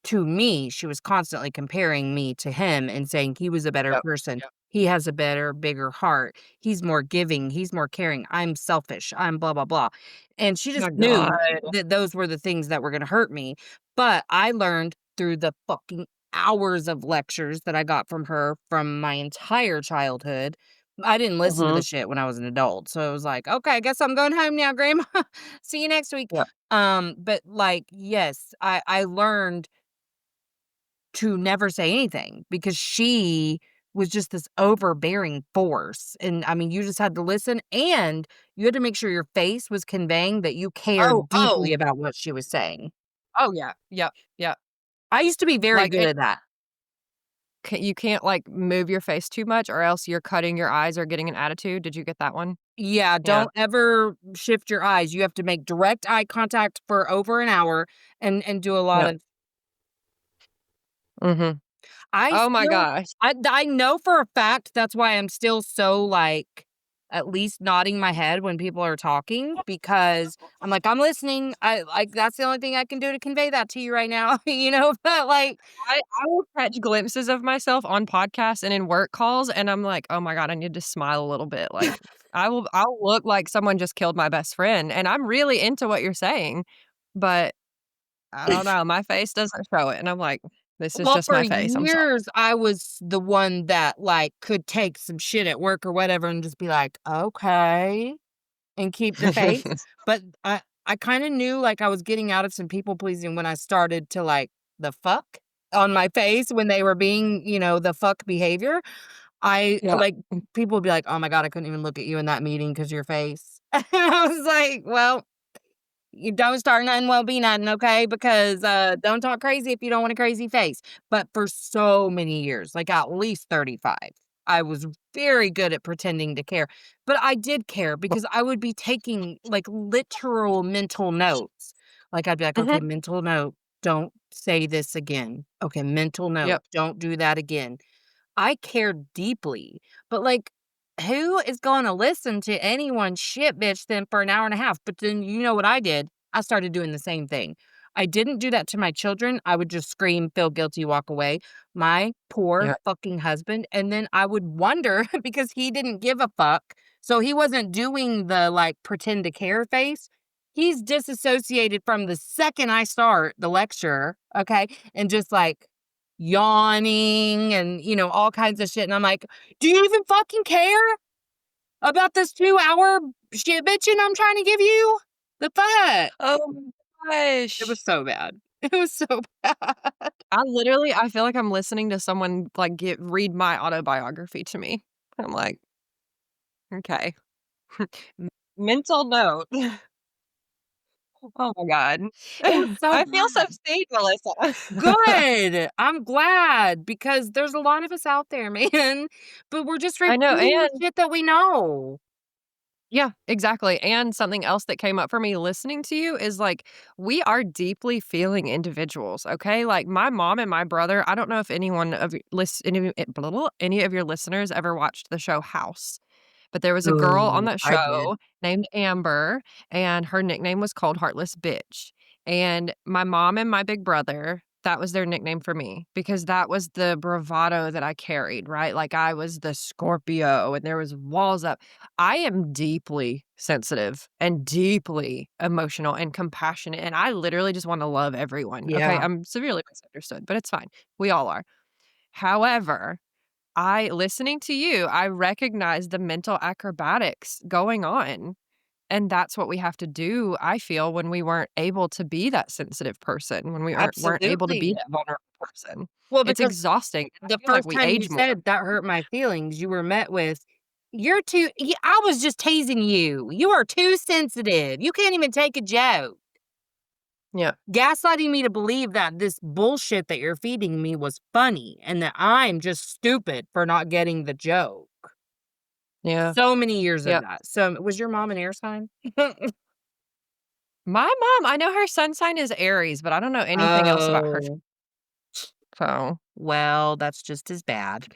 to me, she was constantly comparing me to him and saying he was a better Yep. person. Yep. He has a better, bigger heart. He's more giving. He's more caring. I'm selfish. I'm blah, blah, blah. And she just My God. knew that those were the things that were going to hurt me. But I learned through the fucking hours of lectures that I got from her from my entire childhood. I didn't listen to the Mhm. shit when I was an adult. So it was like, okay, I guess I'm going home now, Grandma. See you next week. Yep. But like, yes, I learned to never say anything because she was just this overbearing force. And I mean, you just had to listen, and you had to make sure your face was conveying that you Oh, cared deeply oh. about what she was saying. Oh, yeah. Yep, yep. I used to be very Like, good it at that. you can't, like, move your face too much or else you're cutting your eyes or getting an attitude. Did you get that one? Yeah, Yeah. don't ever shift your eyes. You have to make direct eye contact for over an hour and do a lot Yep. of Mhm. I Oh my still gosh. I know for a fact that's why I'm still so, like, at least nodding my head when people are talking because I'm like, "I'm listening." That's the only thing I can do to convey that to you right now, But, like I will catch glimpses of myself on podcasts and in work calls, and I'm like, "Oh my god, I need to smile a little bit." Like, I'll look like someone just killed my best friend, and I'm really into what you're saying, but I don't know, my face doesn't show it, and I'm like, "This is well, just for my face, I'm sorry." years, I was the one that, like, could take some shit at work or whatever and just be like, "Okay." And keep the face, but I kinda knew, like, I was getting out of some people pleasing when I started to, like, the fuck on my face when they were being, the fuck behavior. I Yeah. like, people would be like, "Oh my god, I couldn't even look at you in that meeting because your face." I was like, "Well, you don't start nothing, won't be nothing, okay? Because, don't talk crazy if you don't want a crazy face." But for so many years, like at least 35, I was very good at pretending to care. But I did care because I would be taking, like, literal mental notes. Like, I'd be like, "Okay, Mhm. mental note, don't say this again. Okay, mental note, Yep. don't do that again." I care deeply, but, like, who is gonna listen to anyone's shit bitch then for an hour and a half? But then you know what I did? I started doing the same thing. I didn't do that to my children. I would just scream, feel guilty, walk away. My poor Yep. fucking husband, and then I would wonder because he didn't give a fuck, so he wasn't doing the, like, pretend to care face. He's disassociated from the second I start the lecture, okay, and just, like, yawning and, all kinds of shit, and I'm like, "Do you even fucking care about this 2-hour shit bitching I'm trying to give you? The fuck?" Oh my It was gosh. so bad. It was so bad. I feel like I'm listening to someone, like, read my autobiography to me. I'm like, "Okay." M mental note. Oh my god. It was so I feel so bad. seen, Melissa. Good. I'm glad because there's a lot of us out there, man, but we're just I know, repeating the and shit that we know. yeah, exactly, and something else that came up for me listening to you is, like, we are deeply feeling individuals, okay? Like, my mom and my brother I don't know if anyone of y lis any of your listeners ever watched the show House. But there was a girl on Ooh, that I did. show named Amber, and her nickname was called Heartless Bitch. And my mom and my big brother, that was their nickname for me because that was the bravado that I carried, right? Like I was the Scorpio and there was walls up. I am deeply sensitive and deeply emotional and compassionate. And I literally just want to love everyone. Okay. Yeah, I'm severely misunderstood, but it's fine. We all are. However, listening to you, I recognize the mental acrobatics going on, and that's what we have to do, I feel, when we weren't able to be that sensitive person, when we weren't able to be absolutely. that vulnerable person. Well, It's because exhausting, and I the feel like first we time you age more. said that hurt my feelings, you were met with, "You're too I was just teasing you. You are too sensitive. You can't even take a joke." Yeah, Gaslighting me to believe that this bullshit that you're feeding me was funny and that I'm just stupid for not getting the joke. yeah, So many years of yeah. that. So was your mom an air sign? My mom, I know her sun sign is Aries, but I don't know anything else about her. Oh, So, well, that's just as bad.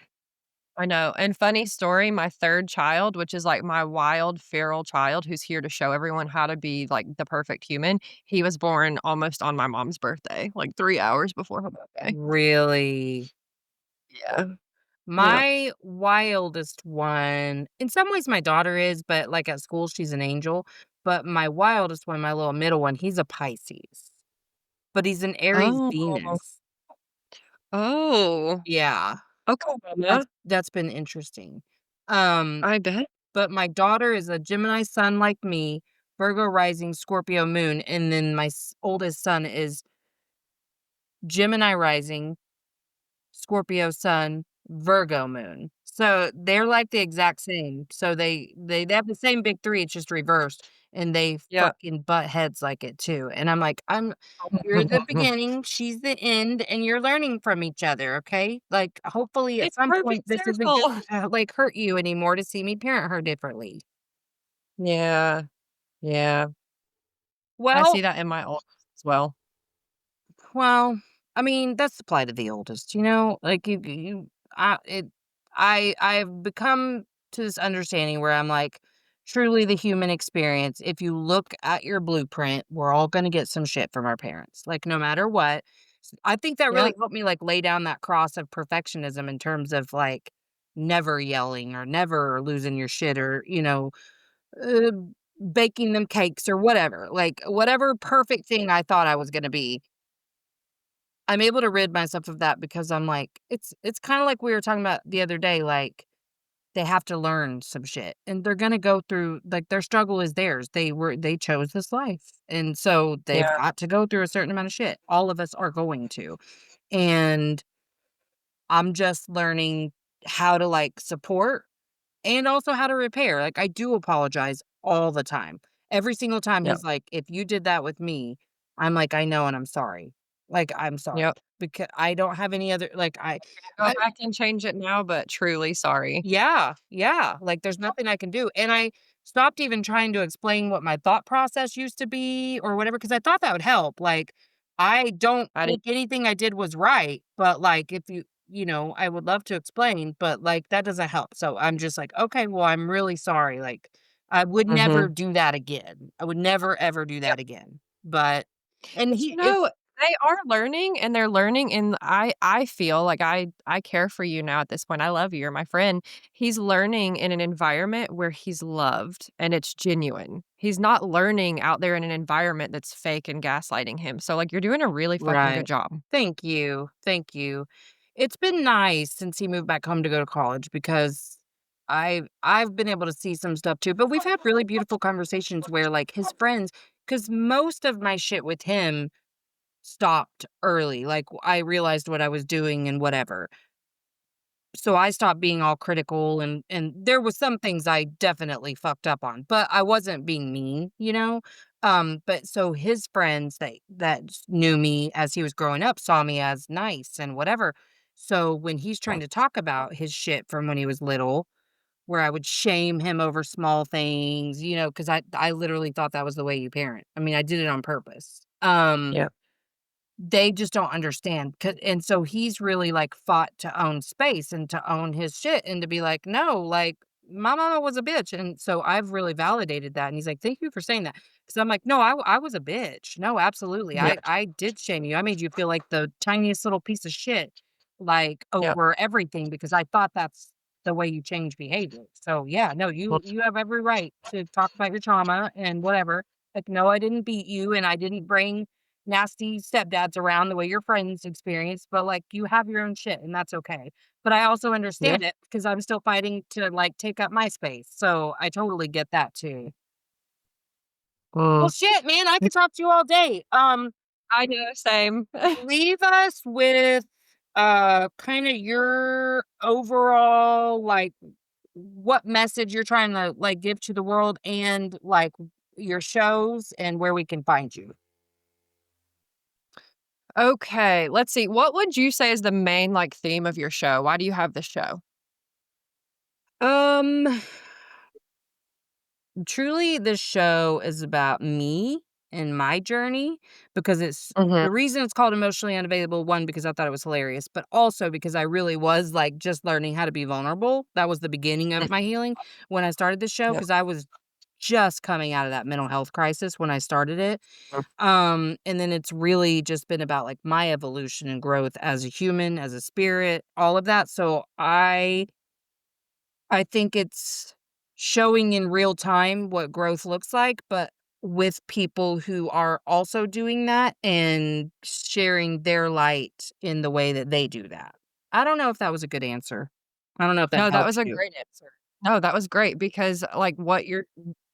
I know. And funny story, my 3rd child, which is, like, my wild, feral child who's here to show everyone how to be, like, the perfect human, he was born almost on my mom's birthday, like, 3 hours before her birthday. Really? Yeah. Yeah. My wildest one, in some ways my daughter is, but like at school she's an angel. But my wildest one, my little middle one, he's a Pisces. But he's an Aries Oh. Venus. Oh. Yeah. Okay. That's been interesting. Um, I bet. but my daughter is a Gemini sun like me, Virgo rising, Scorpio moon, and then my oldest son is Gemini rising, Scorpio sun, Virgo moon. So they're like the exact same. So they have the same big 3, it's just reversed, and they Yeah. fucking butt heads like it too. And I'm like, you're the beginning, she's the end, and you're learning from each other, okay? Like hopefully at It's some point perfect this isn't circle. gonna like hurt you anymore to see me parent her differently. Yeah. Yeah. I Well, see that in my oldest as well. Well, I mean, that's the plight of the oldest, you know? Like I've become to this understanding where I'm like, truly the human experience, if you look at your blueprint, we're all gonna get some shit from our parents. Like no matter what. I think that Yeah. really helped me like lay down that cross of perfectionism in terms of like never yelling or never losing your shit or, uh, baking them cakes or whatever. Like whatever perfect thing I thought I was gonna be, I'm able to rid myself of that because I'm like, it's kinda like we were talking about the other day, like, they have to learn some shit, and they're gonna go through like, their struggle is theirs. They chose this life, and so they've Yeah. got to go through a certain amount of shit. All of us are going to, and I'm just learning how to, like, support and also how to repair. Like, I do apologize all the time. Every single time Yep. he's like, "If you did that with me," I'm like, "I know, and I'm sorry." Like, "I'm sorry." Yep. Because I don't have any other like, Go I back and change it now, but truly sorry. yeah, yeah, like, there's nothing I can do, and I stopped even trying to explain what my thought process used to be or whatever because I thought that would help, like, I don't I did. think anything I did was right, but, like, if I would love to explain, but, like, that doesn't help, so I'm just like, "Okay, well, I'm really sorry," like, I would never Mhm. do that again. I would never ever do that again, but and But, he it's they are learning, and they're learning in I feel like I care for you now at this point. I love you, you're my friend. He's learning in an environment where he's loved and it's genuine. He's not learning out there in an environment that's fake and gaslighting him. So, like, you're doing a really fucking good Right. job. Thank you, thank you. It's been nice since he moved back home to go to college because I've been able to see some stuff too, but we've had really beautiful conversations where, like, his friends, because most of my shit with him stopped early, like, I realized what I was doing and whatever. So I stopped being all critical and there was some things I definitely fucked up on, but I wasn't being mean, you know? But so his friends that knew me as he was growing up saw me as nice and whatever. So when he's trying to talk about his shit from when he was little, where I would shame him over small things, because I literally thought that was the way you parent. I mean, I did it on purpose. Yep. They just don't understand, and so he's really, like, fought to own space and to own his shit and to be like, "No, like, my mama was a bitch," and so I've really validated that, and he's like, "Thank you for saying that," because 'cause I'm like, "No, I was a bitch. No, absolutely. Yep. I did shame you. I made you feel like the tiniest little piece of shit, like, Yep. over everything because I thought that's the way you change behavior." So, yeah, no, Well, you have every right to talk about your trauma and whatever. Like, "No, I didn't beat you, and I didn't bring nasty stepdads around the way your friends experience, but, like, you have your own shit, and that's okay." But I also yeah. understand it because I'm still fighting to, like, take up my space, so I totally get that too. Well, Mm. shit, man, I could talk to you all day. I know, same. Leave us with, kinda your overall, like, what message you're trying to, like, give to the world and, like, your shows and where we can find you. Okay, let's see. What would you say is the main, like, theme of your show? Why do you have this show? Um Truly, this show is about me. in my journey because it's Mhm. the reason it's called Emotionally Unavailable, one, because I thought it was hilarious, but also because I really was, like, just learning how to be vulnerable. That was the beginning of my healing when I started this show Yep. because I was just coming out of that mental health crisis when I started it. And then it's really just been about, like, my evolution and growth as a human, as a spirit, all of that. So I think it's showing in real time what growth looks like, but with people who are also doing that and sharing their light in the way that they do that. I don't know if that was a good answer. I don't know if that No, that was helps a you. great answer. No, that was great because, like,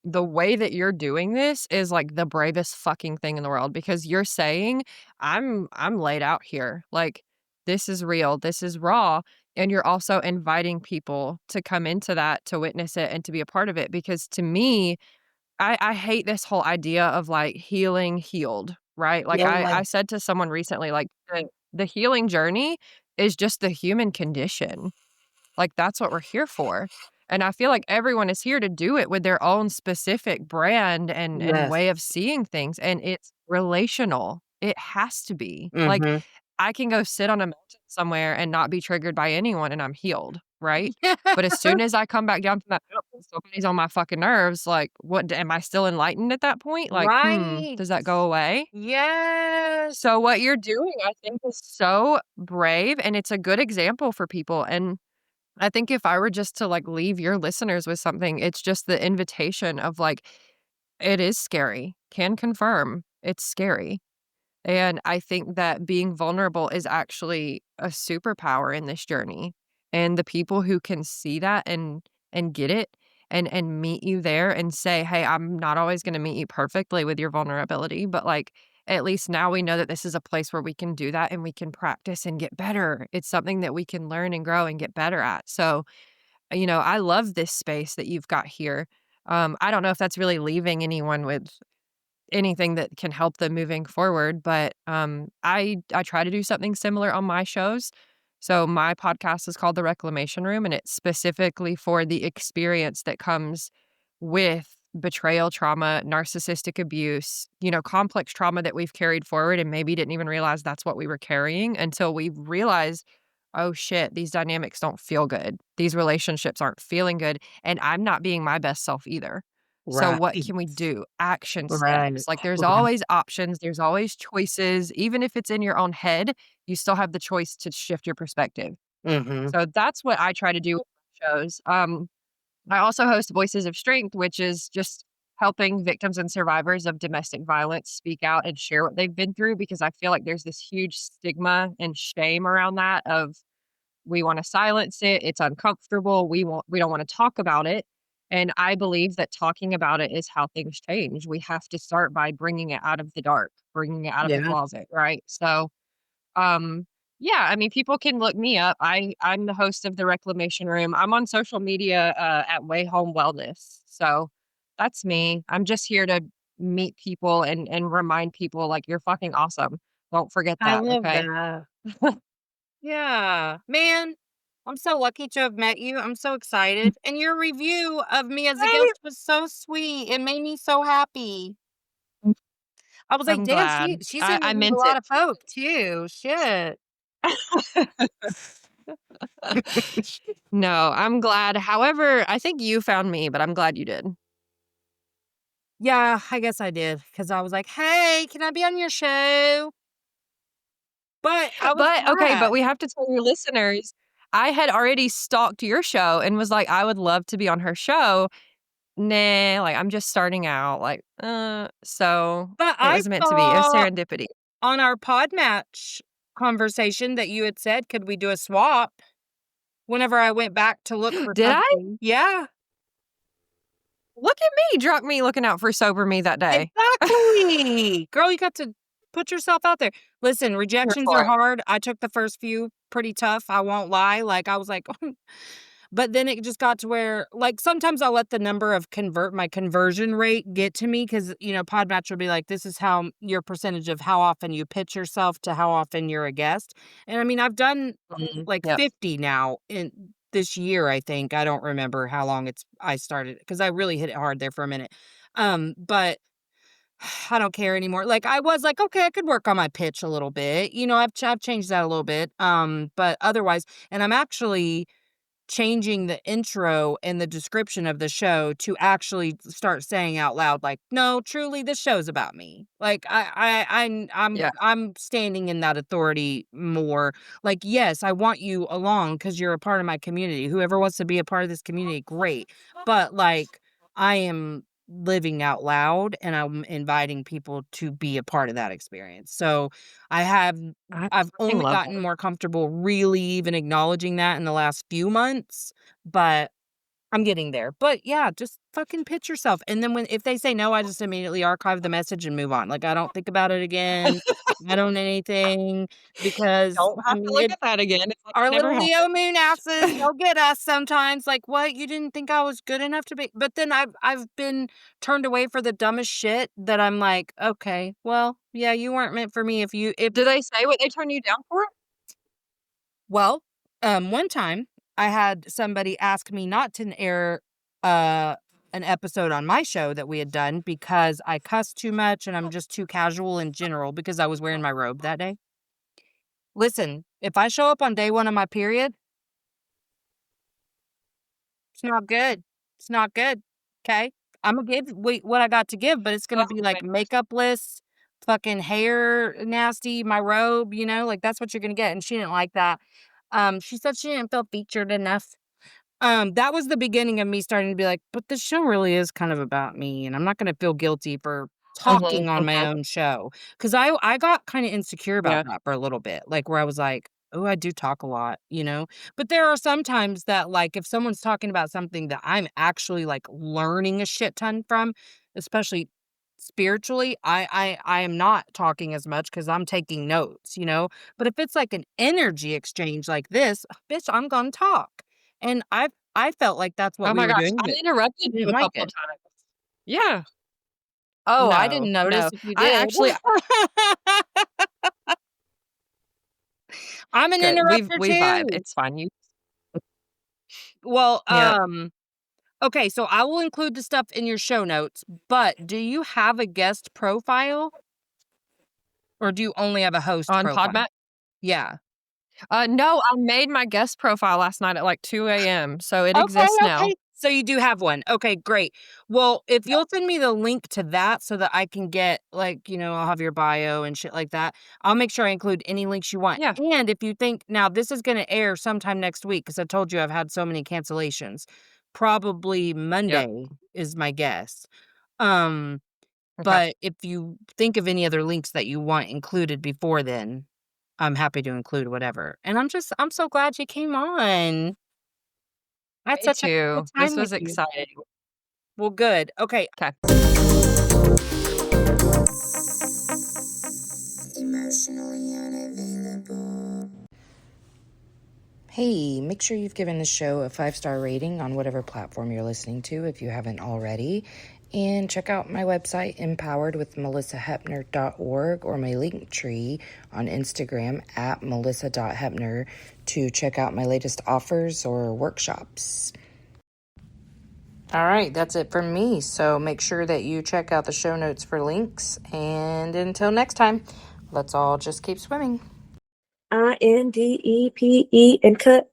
the way that you're doing this is, like, the bravest fucking thing in the world because you're saying, I'm laid out here. Like, this is real, this is raw." And you're also inviting people to come into that, to witness it, and to be a part of it because to me, I hate this whole idea of, like, healing healed, right? Like, Yeah. I said to someone recently, like, the healing journey is just the human condition. Like, that's what we're here for, and I feel like everyone is here to do it with their own specific brand and Yes. way of seeing things, and it's relational. It has to be. Like, Mhm. I can go sit on a mountain somewhere and not be triggered by anyone, and I'm healed, right? But as soon as I come back down from that mountain, somebody's on my fucking nerves, like, what am I still enlightened at that point? Like, Right. does that go away? Yes. So what you're doing, I think, is so brave, and it's a good example for people, and I think if I were just to, like, leave your listeners with something, it's just the invitation of, like, it is scary. Can confirm it's scary. And I think that being vulnerable is actually a superpower in this journey. And the people who can see that and get it and meet you there and say, "Hey, I'm not always gonna meet you perfectly with your vulnerability, but, like, at least now we know that this is a place where we can do that and we can practice and get better. It's something that we can learn and grow and get better at." So, I love this space that you've got here. I don't know if that's really leaving anyone with anything that can help them moving forward, but, I try to do something similar on my shows. So my podcast is called The Reclamation Room, and it's specifically for the experience that comes with betrayal trauma, narcissistic abuse, complex trauma that we've carried forward and maybe didn't even realize that's what we were carrying until we realized, "Oh, shit, these dynamics don't feel good. These relationships aren't feeling good, and I'm not being my best self either." So Right. what can we do? Action Right. steps. Like, there's Right. always options, there's always choices. Even if it's in your own head, you still have the choice to shift your perspective. Mhm. So that's what I try to do with my shows. I also host Voices of Strength, which is just helping victims and survivors of domestic violence speak out and share what they've been through because I feel like there's this huge stigma and shame around that of we wanna silence it, it's uncomfortable, we don't wanna talk about it, and I believe that talking about it is how things change. We have to start by bringing it out of the dark, bringing it out of the Yeah. closet, right? So, um, yeah, I mean, people can look me up. I'm the host of The Reclamation Room. I'm on social media, at Way Home Wellness, so that's me. I'm just here to meet people and remind people, like, "You're fucking awesome. Don't forget I that, love okay?" that. Yeah. Man, I'm so lucky to have met you. I'm so excited. And your review of me as a Right? guest was so sweet. It made me so happy. I was like, I'm "Damn, glad. she's I interviewed a meant lot it. of folk too. Shit." No, I'm glad. However, I think you found me, but I'm glad you did. Yeah, I guess I did because I was like, "Hey, can I be on your show?" But I was But okay, but glad. we have to tell your listeners, I had already stalked your show and was like, "I would love to be on her show." Nah, like, I'm just starting out, like, so But it I was meant to be. It was saw serendipity. on our pod match conversation that you had said, "Could we do a swap?" Whenever I went back to look for Did I? something. Yeah, Look at me, drunk me looking out for sober me that day. exactly. Girl, you got to put yourself out there. Listen, Here rejections for are it. hard. I took the first few pretty tough, I won't lie. Like, I was like but then it just got to where, like, sometimes I'll let the number of my conversion rate get to me because, Podmatch will be like, this is how your percentage of how often you pitch yourself to how often you're a guest. And I mean, I've done like Yep. 50 now in this year, I think. I don't remember how long I started because I really hit it hard there for a minute. But I don't care anymore. Like, I was like, okay, I could work on my pitch a little bit. I've changed that a little bit. But otherwise, and I'm actually changing the intro and the description of the show to actually start saying out loud, like, no, truly, this show's about me. Like, Yeah. I'm standing in that authority more. Like, yes, I want you along because you're a part of my community. Whoever wants to be a part of this community, great. But like, I am living out loud and I'm inviting people to be a part of that experience. So I have I I've fucking only love gotten that. more comfortable really even acknowledging that in the last few months, but I'm getting there. But yeah, just fucking pitch yourself. And then if they say no, I just immediately archive the message and move on. Like, I don't think about it again. I don't anything because Don't have to look at that again. It's like it our never little Leo happened. moon asses, they'll get us sometimes. Like, what? You didn't think I was good enough to be? But then I've been turned away for the dumbest shit that I'm like, okay, well, yeah, you weren't meant for me. Do they say what they turn you down for? Well, one time I had somebody ask me not to air uh an episode on my show that we had done because I cussed too much and I'm just too casual in general because I was wearing my robe that day. Listen, if I show up on day 1 of my period, it's not good. It's not good. Okay? I'm gonna give what I got to give, but it's gonna Oh be my like makeupless, fucking hair nasty, my robe, like that's what you're gonna get. And she didn't like that. She said she didn't feel featured enough. That was the beginning of me starting to be like, but the show really is kind of about me, and I'm not gonna feel guilty for Mhm, talking on my mhm. own show. Because I got kinda insecure about Yeah. that for a little bit, like, where I was like, "Oh, I do talk a lot," you know? But there are some times that, like, if someone's talking about something that I'm actually, like, learning a shit ton from, especially spiritually, I am not talking as much because 'cause I'm taking notes, you know? But if it's like an energy exchange like this, bitch, I'm gonna talk. And I felt like that's what Oh we my were gosh, doing, I but interrupted I you didn't a like couple it. times. Yeah. Oh, I No, didn't no. notice if you I did. actually I'm an good. interrupter We vibe. too. It's fine. You Well, Yep. okay, so I will include the stuff in your show notes, but do you have a guest profile or do you only have a host On profile? Podmat? Yeah. No, I made my guest profile last night at, like, 2 a.m., so it Okay, exists now. okay. So you do have one. Okay, great. Well, if you'll send me the link to that so that I can get like, I'll have your bio and shit like that. I'll make sure I include any links you want. Yeah, And if you think now this is going to air sometime next week because I told you I've had so many cancellations. Probably yep. Monday is my guess. Um, Okay. but if you think of any other links that you want included before then, I'm happy to include whatever. And I'm so glad you came on. I had Me such a good too. This time with was you. exciting. Well, good. Okay. 'Kay. Emotionally unavailable. Hey, make sure you've given the show a 5-star rating on whatever platform you're listening to if you haven't already. And check out my website, empoweredwithmelisahepner.org, or my link tree on Instagram at melissa.hepner to check out my latest offers or workshops. All right, that's it from me. So make sure that you check out the show notes for links. And until next time, let's all just keep swimming. INDEPE and cut.